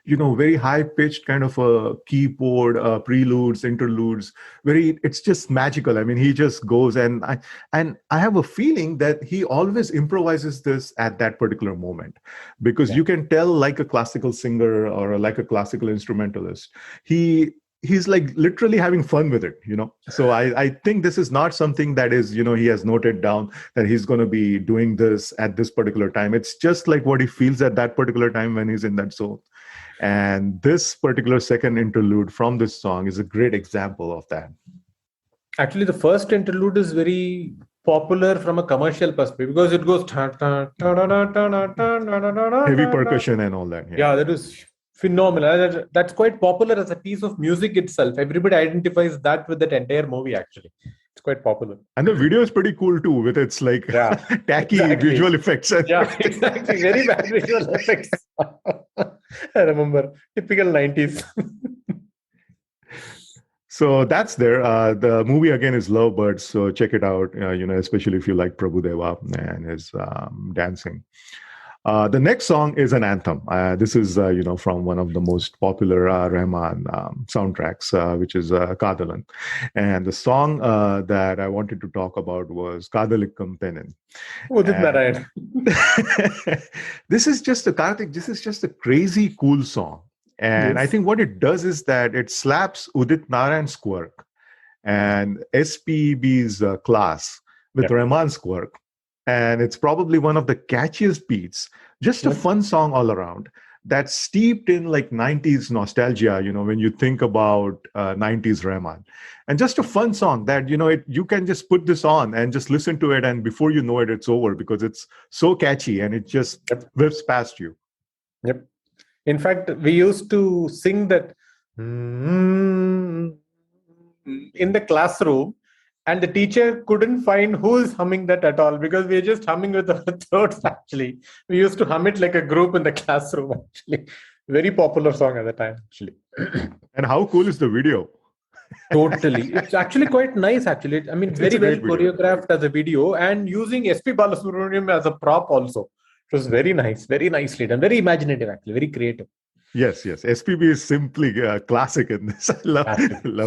Speaker 1: very high pitched kind of a keyboard, preludes, interludes. It's just magical. I mean, he just goes and I have a feeling that he always improvises this at that particular moment, because you can tell like a classical singer or like a classical instrumentalist, he's like literally having fun with it, So I think this is not something that is, he has noted down that he's going to be doing this at this particular time. It's just like what he feels at that particular time when he's in that zone. And this particular second interlude from this song is a great example of that.
Speaker 2: Actually, the first interlude is very popular from a commercial perspective because it goes heavy
Speaker 1: percussion and all that.
Speaker 2: Yeah, that is phenomenal. That's quite popular as a piece of music itself. Everybody identifies that with that entire movie, actually. It's quite popular.
Speaker 1: And the video is pretty cool too, with its like tacky visual effects.
Speaker 2: Exactly. Very bad visual effects. I remember. Typical 90s.
Speaker 1: So that's there. The movie again is Lovebirds, so check it out. Especially if you like Prabhudeva and his dancing. The next song is an anthem. This is from one of the most popular Rahman soundtracks, which is Kadalan. And the song that I wanted to talk about was Kadalikkam Penin.
Speaker 2: Udit Narayan.
Speaker 1: This is just a crazy cool song. And I think what it does is that it slaps Udit Narayan's quirk and SPB's class with Rahman's quirk. And it's probably one of the catchiest beats. Just a fun song all around that's steeped in like 90s nostalgia, when you think about 90s Rahman. And just a fun song that, you can just put this on and just listen to it. And before you know it, it's over because it's so catchy and it just whips past you.
Speaker 2: Yep. In fact, we used to sing that in the classroom, and the teacher couldn't find who is humming that at all because we were just humming with our throats, actually. We used to hum it like a group in the classroom, actually. Very popular song at the time, actually.
Speaker 1: And how cool is the video?
Speaker 2: Totally. It's actually quite nice, actually. I mean, very well choreographed as a video and using SP Balasubramaniam as a prop also. It was very nice, very nicely done, very imaginative, actually, very creative.
Speaker 1: Yes. SPB is simply classic in this. I love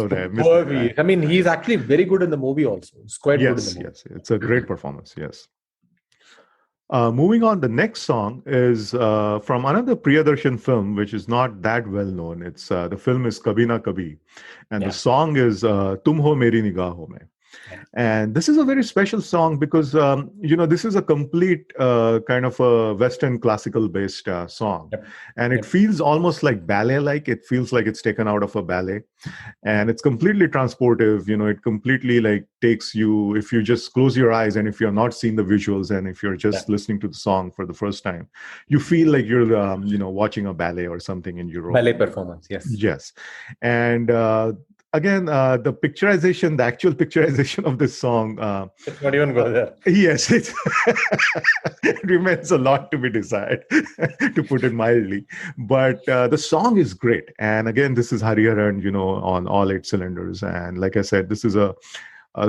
Speaker 1: that.
Speaker 2: I mean, he's actually very good in the movie also. It's quite good in the movie.
Speaker 1: Yes, it's a great performance, yes. Moving on, the next song is from another Priyadarshan film, which is not that well known. It's the film is Kabhi Na Kabhi. And the song is Tum Ho Meri Nigaahon Mein. And this is a very special song because, this is a complete kind of a Western classical based song.
Speaker 2: Yep.
Speaker 1: And it
Speaker 2: Yep.
Speaker 1: feels almost like ballet like. It feels like it's taken out of a ballet. And it's completely transportive. It completely like takes you, if you just close your eyes and if you're not seeing the visuals and if you're just listening to the song for the first time, you feel like you're, watching a ballet or something in Europe.
Speaker 2: Ballet performance, yes.
Speaker 1: Yes. And again, the actual picturization of this song.
Speaker 2: Let's not even go there.
Speaker 1: Yes, it remains a lot to be desired, to put it mildly. But the song is great. And again, this is Hariharan, on all 8 cylinders. And like I said, this is a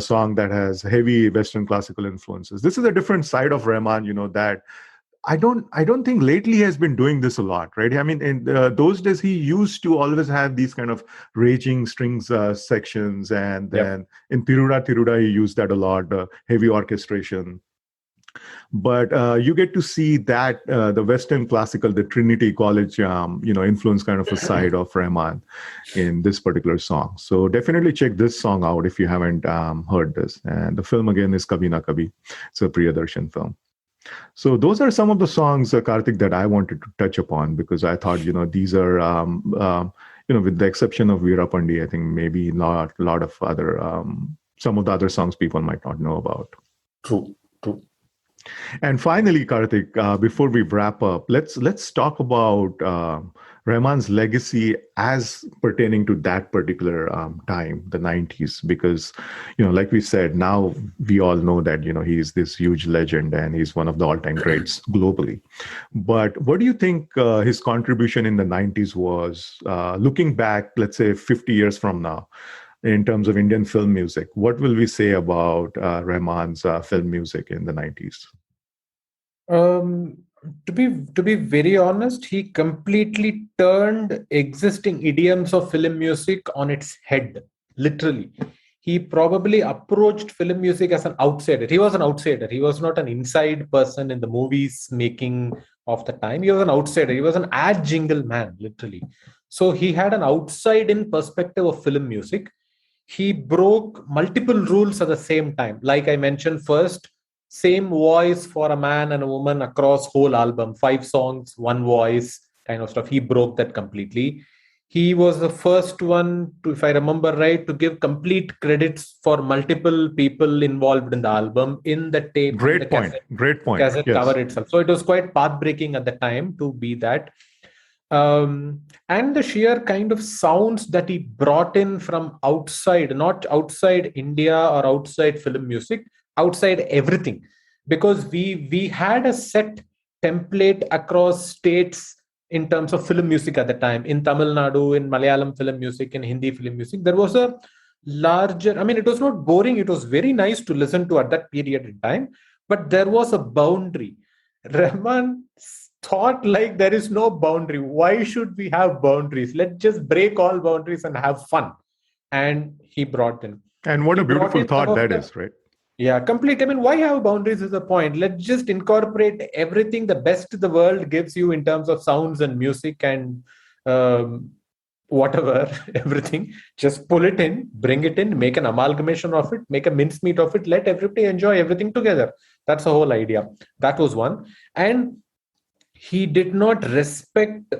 Speaker 1: song that has heavy Western classical influences. This is a different side of Rahman, that I don't think lately he has been doing this a lot, right? I mean, in those days, he used to always have these kind of raging strings sections. And then in Tiruda, he used that a lot, heavy orchestration. But you get to see that the Western classical, the Trinity College, influence kind of a side of Rahman in this particular song. So definitely check this song out if you haven't heard this. And the film again is Kabhi Na Kabhi. It's a Priyadarshan film. So those are some of the songs, Karthik, that I wanted to touch upon because I thought, these are, with the exception of Veera Pandi, I think maybe not a lot of other, some of the other songs people might not know about.
Speaker 2: True.
Speaker 1: And finally, Karthik, before we wrap up, let's talk about Rahman's legacy as pertaining to that particular time, the 90s, because, like we said, now we all know that, he's this huge legend and he's one of the all-time greats globally. But what do you think his contribution in the 90s was, looking back, let's say 50 years from now, in terms of Indian film music? What will we say about Rahman's film music in the 90s?
Speaker 2: To be very honest, he completely turned existing idioms of film music on its head, literally. He probably approached film music as an outsider. He was an outsider. He was not an inside person in the movies making of the time. He was an outsider. He was an ad jingle man, literally. So he had an outside-in perspective of film music. He broke multiple rules at the same time. Like I mentioned first, same voice for a man and a woman across whole album, 5 songs, 1 voice kind of stuff. He broke that completely. He was the first one to, if I remember right, to give complete credits for multiple people involved in the album, in the tape,
Speaker 1: Great point.
Speaker 2: Cassette
Speaker 1: Yes.
Speaker 2: cover itself. So it was quite path-breaking at the time to be that. And the sheer kind of sounds that he brought in from outside, not outside India or outside film music, outside everything, because we had a set template across states in terms of film music at the time. In Tamil Nadu, in Malayalam film music, in Hindi film music, there was a larger, it was not boring, it was very nice to listen to at that period in time, but there was a boundary. Rahman thought like there is no boundary. Why should we have boundaries? Let's just break all boundaries and have fun. And he brought in.
Speaker 1: And what a beautiful thought that is, right?
Speaker 2: Yeah, complete. Why have boundaries is the point. Let's just incorporate everything, the best the world gives you in terms of sounds and music and whatever, everything. Just pull it in, bring it in, make an amalgamation of it, make a mincemeat of it, let everybody enjoy everything together. That's the whole idea. That was one. And he did not respect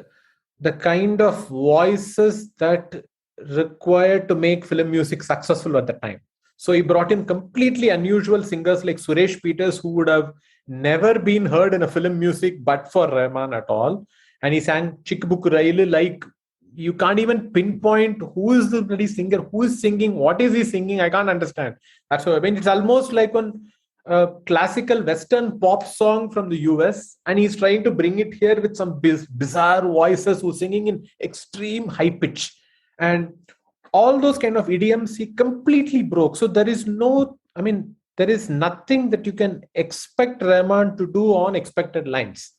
Speaker 2: the kind of voices that required to make film music successful at the time. So he brought in completely unusual singers like Suresh Peters, who would have never been heard in a film music but for Rahman at all. And he sang Chikkabukku Railu like you can't even pinpoint who is the bloody singer, who is singing, what is he singing. I can't understand. That's what it's almost like one classical Western pop song from the US, and he's trying to bring it here with some bizarre voices who's singing in extreme high pitch. And all those kind of idioms he completely broke. So there is there is nothing that you can expect Rahman to do on expected lines.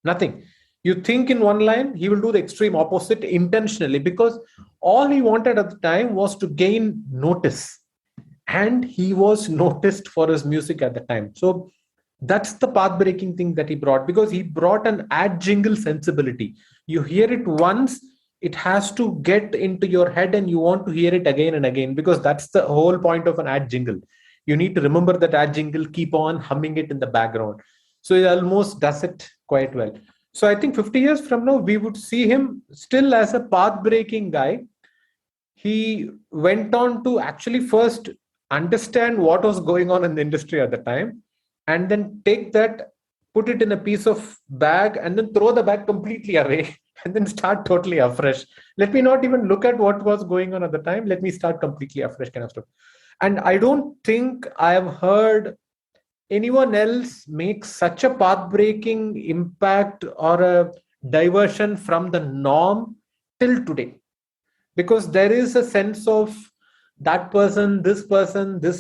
Speaker 2: Nothing. You think in one line, he will do the extreme opposite intentionally, because all he wanted at the time was to gain notice. And he was noticed for his music at the time. So that's the path-breaking thing that he brought, because he brought an ad jingle sensibility. You hear it once, it has to get into your head and you want to hear it again and again, because that's the whole point of an ad jingle. You need to remember that ad jingle, keep on humming it in the background. So he almost does it quite well. So I think 50 years from now, we would see him still as a path-breaking guy. He went on to actually first understand what was going on in the industry at the time, and then take that, put it in a piece of bag, and then throw the bag completely away and then start totally afresh. Let me not even look at what was going on at the time. Let me start completely afresh kind of stuff. And I don't think I have heard anyone else make such a path-breaking impact or a diversion from the norm till today. Because there is a sense of that person, this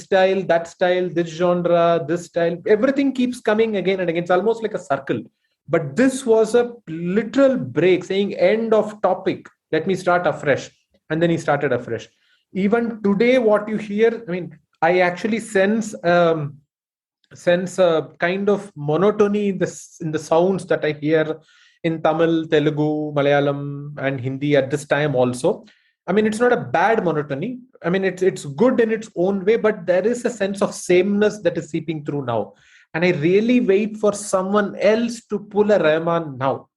Speaker 2: style, that style, this genre, this style, everything keeps coming again and again. It's almost like a circle. But this was a literal break, saying end of topic, let me start afresh. And then he started afresh. Even today, what you hear, I mean, I actually sense a kind of monotony in the sounds that I hear in Tamil, Telugu, Malayalam, and Hindi at this time also. I mean, it's not a bad monotony. I mean, it's good in its own way, but there is a sense of sameness that is seeping through now. And I really wait for someone else to pull a Rahman now,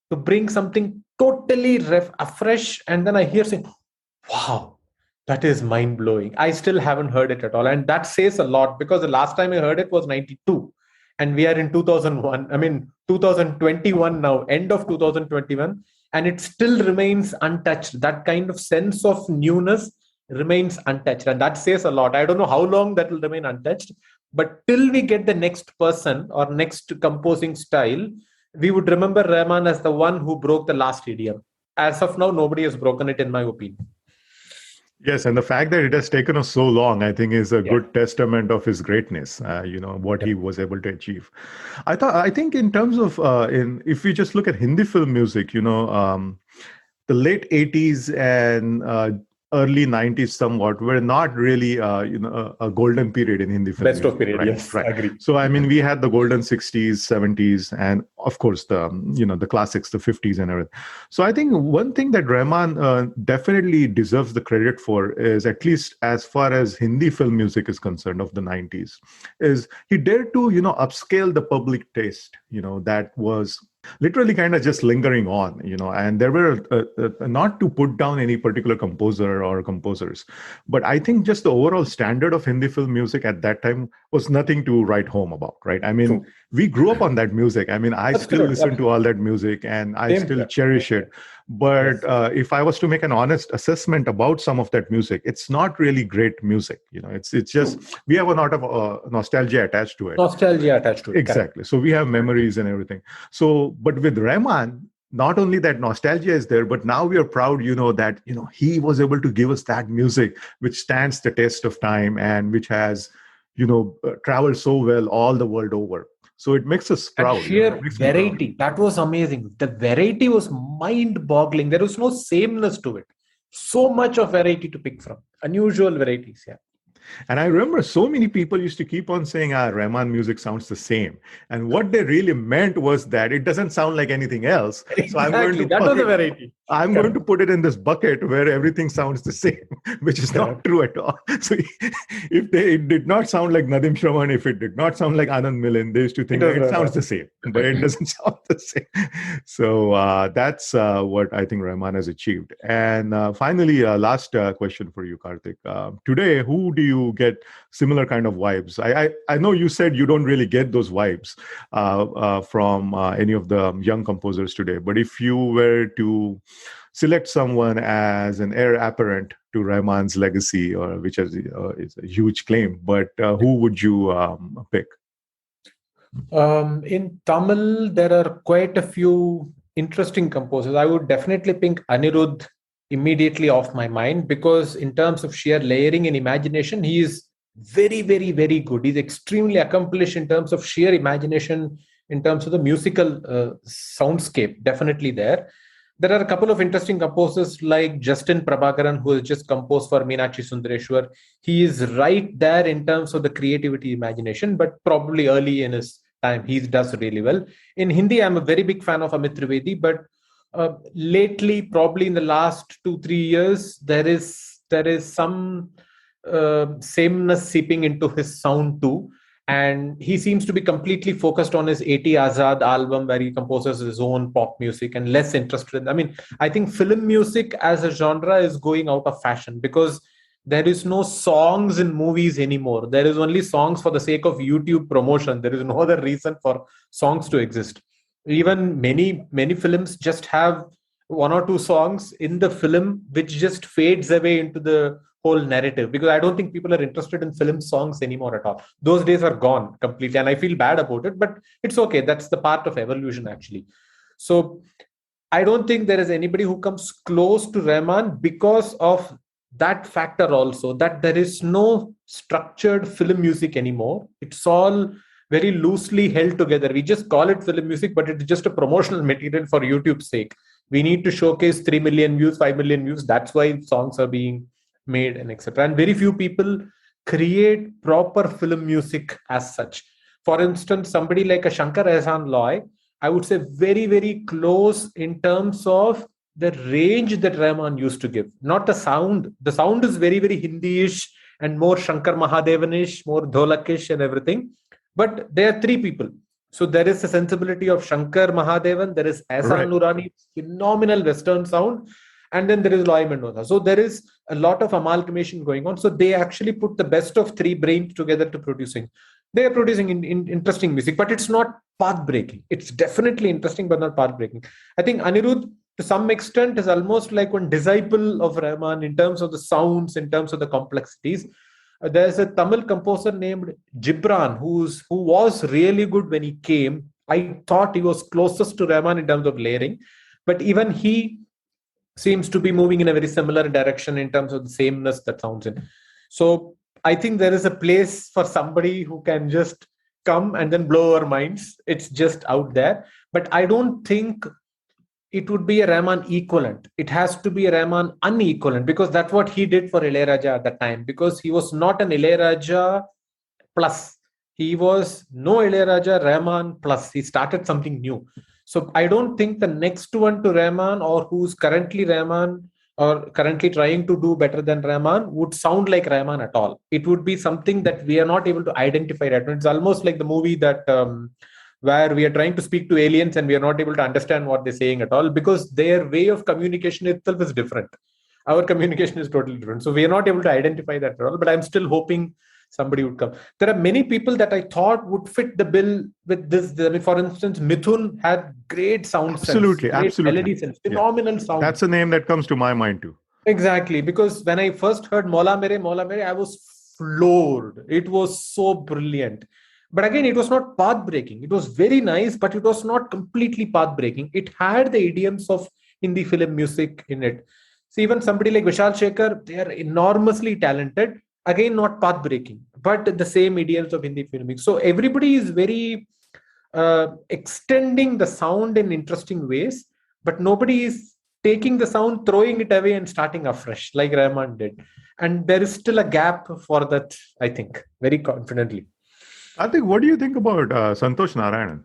Speaker 2: to bring something totally afresh. And then I hear saying, wow, that is mind-blowing. I still haven't heard it at all. And that says a lot, because the last time I heard it was 92. And we are in 2001. I mean, 2021 now, end of 2021. And it still remains untouched. That kind of sense of newness remains untouched. And that says a lot. I don't know how long that will remain untouched. But till we get the next person or next composing style, we would remember Rahman as the one who broke the last idiom. As of now, nobody has broken it, in my opinion.
Speaker 1: Yes, and the fact that it has taken us so long, I think, is a good testament of his greatness. What he was able to achieve. I think in terms of if we just look at Hindi film music, the late 80s and early 90s somewhat were not really a golden period in Hindi film
Speaker 2: Best
Speaker 1: music,
Speaker 2: of period,
Speaker 1: right?
Speaker 2: yes,
Speaker 1: right.
Speaker 2: I agree.
Speaker 1: So I mean, we had the golden 60s, 70s, and of course the classics, the 50s and everything. So I think one thing that Rahman definitely deserves the credit for is, at least as far as Hindi film music is concerned of the 90s, is he dared to upscale the public taste, that was literally kind of just lingering on, and there were not to put down any particular composer or composers, but I think just the overall standard of Hindi film music at that time was nothing to write home about, right? I mean, True. We grew up on that music. I mean, I still listen to all that music and I still cherish it. But if I was to make an honest assessment about some of that music, it's not really great music. It's just, we have a lot of nostalgia attached to it. Exactly. Correct. So we have memories and everything. So, but with Rahman, not only that nostalgia is there, but now we are proud, that, he was able to give us that music, which stands the test of time and which has, traveled so well all the world over. So it makes us proud.
Speaker 2: And sheer variety, that was amazing. The variety was mind-boggling. There was no sameness to it. So much of variety to pick from. Unusual varieties, yeah.
Speaker 1: And I remember so many people used to keep on saying, Rahman music sounds the same. And what they really meant was that it doesn't sound like anything else.
Speaker 2: Exactly. So I'm going to that was a variety.
Speaker 1: I'm going to put it in this bucket where everything sounds the same, which is not true at all. So if it did not sound like Nadim Shravan, if it did not sound like Anand Milan, they used to think it sounds the same, but it doesn't sound the same. So that's what I think Rahman has achieved. And finally, last question for you, Karthik. Today, who do you get similar kind of vibes? I know you said you don't really get those vibes from any of the young composers today, but if you were to select someone as an heir apparent to Rahman's legacy, or which is a huge claim, but who would you pick?
Speaker 2: In Tamil, there are quite a few interesting composers. I would definitely pick Anirudh immediately off my mind, because in terms of sheer layering and imagination, he is very, very, very good. He's extremely accomplished in terms of sheer imagination, in terms of the musical soundscape, definitely there. There are a couple of interesting composers like Justin Prabhakaran, who has just composed for Meenakshi Sundareshwar. He is right there in terms of the creativity, imagination, but probably early in his time, he does really well. In Hindi, I'm a very big fan of Amit Trivedi, but Lately, probably in the last 2-3 years, there is some sameness seeping into his sound too. And he seems to be completely focused on his 80 Azad album, where he composes his own pop music and less interested. I mean, I think film music as a genre is going out of fashion because there is no songs in movies anymore. There is only songs for the sake of YouTube promotion. There is no other reason for songs to exist. Even many films just have one or two songs in the film which just fades away into the whole narrative, because I don't think people are interested in film songs anymore at all. Those days are gone completely, and I feel bad about it, but it's okay. That's the part of evolution, actually. So I don't think there is anybody who comes close to Rahman because of that factor also, that there is no structured film music anymore. It's all very loosely held together. We just call it film music, but it's just a promotional material for YouTube's sake. We need to showcase 3 million views, 5 million views. That's why songs are being made and etc. And very few people create proper film music as such. For instance, somebody like a Shankar Ehsaan Loy, I would say very, very close in terms of the range that Rahman used to give, not the sound. The sound is very, very Hindi-ish and more Shankar Mahadevanish, more Dholakish and everything. But there are three people. So there is a sensibility of Shankar Mahadevan, there is Ehsaan Nurani, phenomenal Western sound, and then there is Loy Mendoza. So there is a lot of amalgamation going on. So they actually put the best of three brains together to producing. They are producing in interesting music, but it's not path-breaking. It's definitely interesting, but not path-breaking. I think Anirudh, to some extent, is almost like one disciple of Rahman in terms of the sounds, in terms of the complexities. There's a Tamil composer named Gibran who was really good when he came. I thought he was closest to Rahman in terms of layering, but even he seems to be moving in a very similar direction in terms of the sameness that sounds in. So I think there is a place for somebody who can just come and then blow our minds. It's just out there. But I don't think it would be a Rahman equivalent. It has to be a Rahman unequivalent, because that's what he did for Ilayaraja at that time, because he was not an Ilayaraja plus. He was no Ilayaraja Rahman plus. He started something new. So I don't think the next one to Rahman, or who's currently Rahman or currently trying to do better than Rahman, would sound like Rahman at all. It would be something that we are not able to identify right now. It's almost like the movie that where we are trying to speak to aliens and we are not able to understand what they're saying at all, because their way of communication itself is different. Our communication is totally different. So we are not able to identify that at all, but I'm still hoping somebody would come. There are many people that I thought would fit the bill with this. I mean, for instance, Mithun had great sound
Speaker 1: absolutely,
Speaker 2: sense, great
Speaker 1: absolutely.
Speaker 2: melody sense, phenomenal sound.
Speaker 1: That's a name that comes to my mind too.
Speaker 2: Exactly, because when I first heard Mola Mere, I was floored. It was so brilliant. But again, it was not path-breaking. It was very nice, but it was not completely path-breaking. It had the idioms of Hindi film music in it. So even somebody like Vishal Shekhar, they are enormously talented. Again, not path-breaking, but the same idioms of Hindi film music. So everybody is very extending the sound in interesting ways, but nobody is taking the sound, throwing it away and starting afresh like Rahman did. And there is still a gap for that, I think, very confidently.
Speaker 1: I think, what do you think about Santosh Narayanan?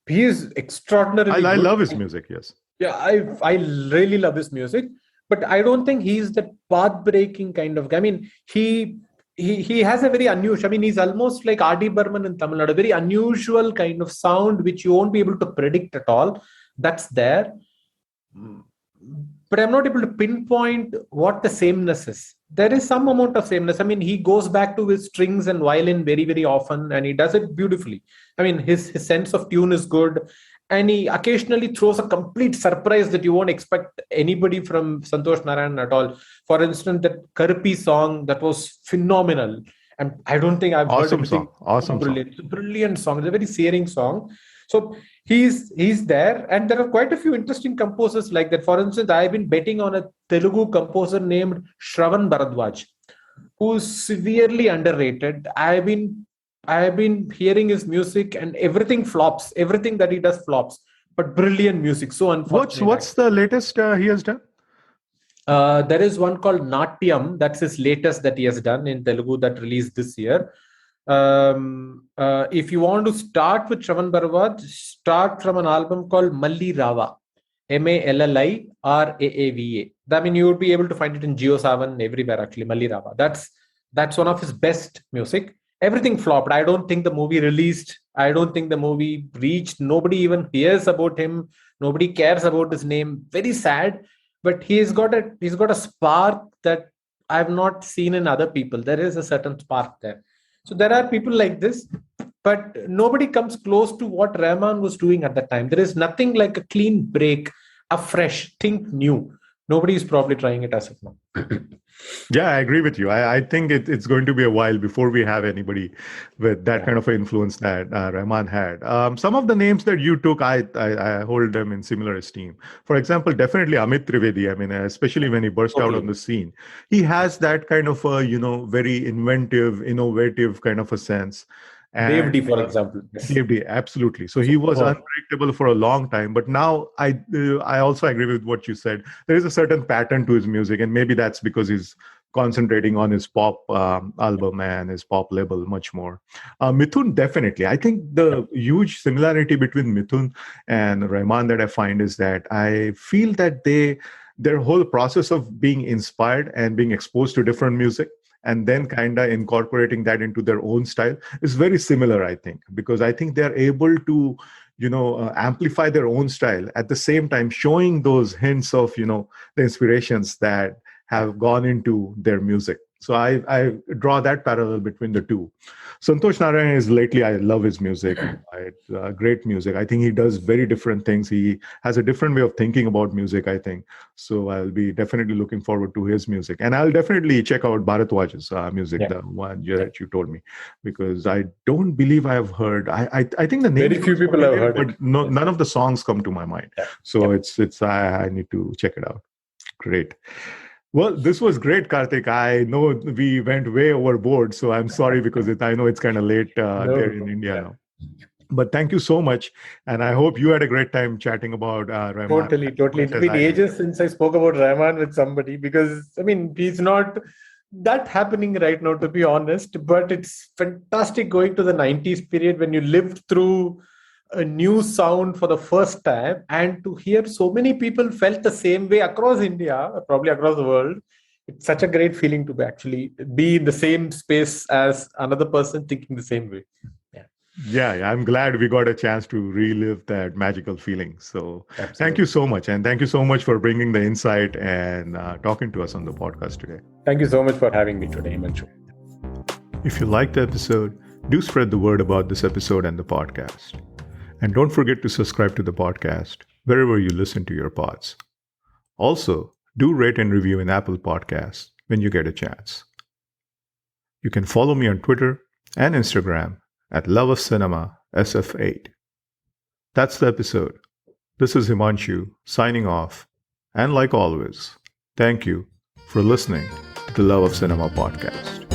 Speaker 2: He is extraordinarily
Speaker 1: I
Speaker 2: good.
Speaker 1: love his music, yes.
Speaker 2: Yeah, I really love his music, but I don't think he's the path-breaking kind of guy. I mean, he has a very unusual, I mean, he's almost like R.D. Burman in Tamil Nadu, a very unusual kind of sound which you won't be able to predict at all. That's there. But I'm not able to pinpoint what the sameness is. There is some amount of sameness. I mean, he goes back to his strings and violin very, very often, and he does it beautifully. I mean, his sense of tune is good, and he occasionally throws a complete surprise that you won't expect anybody from Santosh Narayan at all. For instance, that Karpi song, that was phenomenal. And I don't think I've heard anything.
Speaker 1: Awesome
Speaker 2: brilliant.
Speaker 1: song.
Speaker 2: It's a brilliant song. It's a very searing song. So he's there, and there are quite a few interesting composers like that. For instance, I've been betting on a Telugu composer named Shravan Bharadwaj, who's severely underrated. I've been hearing his music, and everything flops. Everything that he does flops, but brilliant music. So unfortunate.
Speaker 1: What's the latest he has done?
Speaker 2: There is one called Natyam. That's his latest that he has done in Telugu that released this year. If you want to start with Shravan Bharadwaj, start from an album called Malli Rava. Malli Raava. I mean, you would be able to find it in Jio7 everywhere, actually, Malli Raava. That's one of his best music. Everything flopped. I don't think the movie released. I don't think the movie reached. Nobody even hears about him. Nobody cares about his name. Very sad. But he's got a spark that I've not seen in other people. There is a certain spark there. So there are people like this, but nobody comes close to what Rahman was doing at that time. There is nothing like a clean break, a fresh, think new. Nobody is probably trying it as of now.
Speaker 1: Yeah, I agree with you. I think it's going to be a while before we have anybody with that kind of influence that Rahman had. Some of the names that you took, I hold them in similar esteem. For example, definitely Amit Trivedi. I mean, especially when he burst out on the scene, he has that kind of a, very inventive, innovative kind of a sense.
Speaker 2: Dave D, for example. Yes.
Speaker 1: Dave D, absolutely. So he was unpredictable for a long time, but now I also agree with what you said. There is a certain pattern to his music, and maybe that's because he's concentrating on his pop album and his pop label much more. Mithun, definitely. I think the huge similarity between Mithun and Rahman that I find is that I feel that their whole process of being inspired and being exposed to different music and then kind of incorporating that into their own style is very similar, I think, because I think they're able to, amplify their own style at the same time showing those hints of, the inspirations that have gone into their music. So I draw that parallel between the two. Santosh Narayan is lately, I love his music. Great music. I think he does very different things. He has a different way of thinking about music, I think. So I'll be definitely looking forward to his music. And I'll definitely check out Bharatwaj's music, the one that you told me, because I don't believe I have heard. I think the name.
Speaker 2: Very few people have heard it.
Speaker 1: But none of the songs come to my mind. Yeah. So I need to check it out. Great. Well, this was great, Karthik. I know we went way overboard, so I'm sorry because I know it's kind of late there in India now. But thank you so much, and I hope you had a great time chatting about Rahman.
Speaker 2: Totally. It's been ages since I spoke about Rahman with somebody because, he's not that happening right now, to be honest, but it's fantastic going to the 90s period when you lived through a new sound for the first time, and to hear so many people felt the same way across India, probably across the world. It's such a great feeling to actually be in the same space as another person thinking the same way.
Speaker 1: Yeah, I'm glad we got a chance to relive that magical feeling. So Thank you so much. And thank you so much for bringing the insight and talking to us on the podcast today.
Speaker 2: Thank you so much for having me today, Himanshu.
Speaker 1: If you liked the episode, do spread the word about this episode and the podcast. And don't forget to subscribe to the podcast wherever you listen to your pods. Also, do rate and review in Apple Podcasts when you get a chance. You can follow me on Twitter and Instagram at loveofcinemasf8. That's the episode. This is Himanshu signing off. And like always, thank you for listening to the Love of Cinema podcast.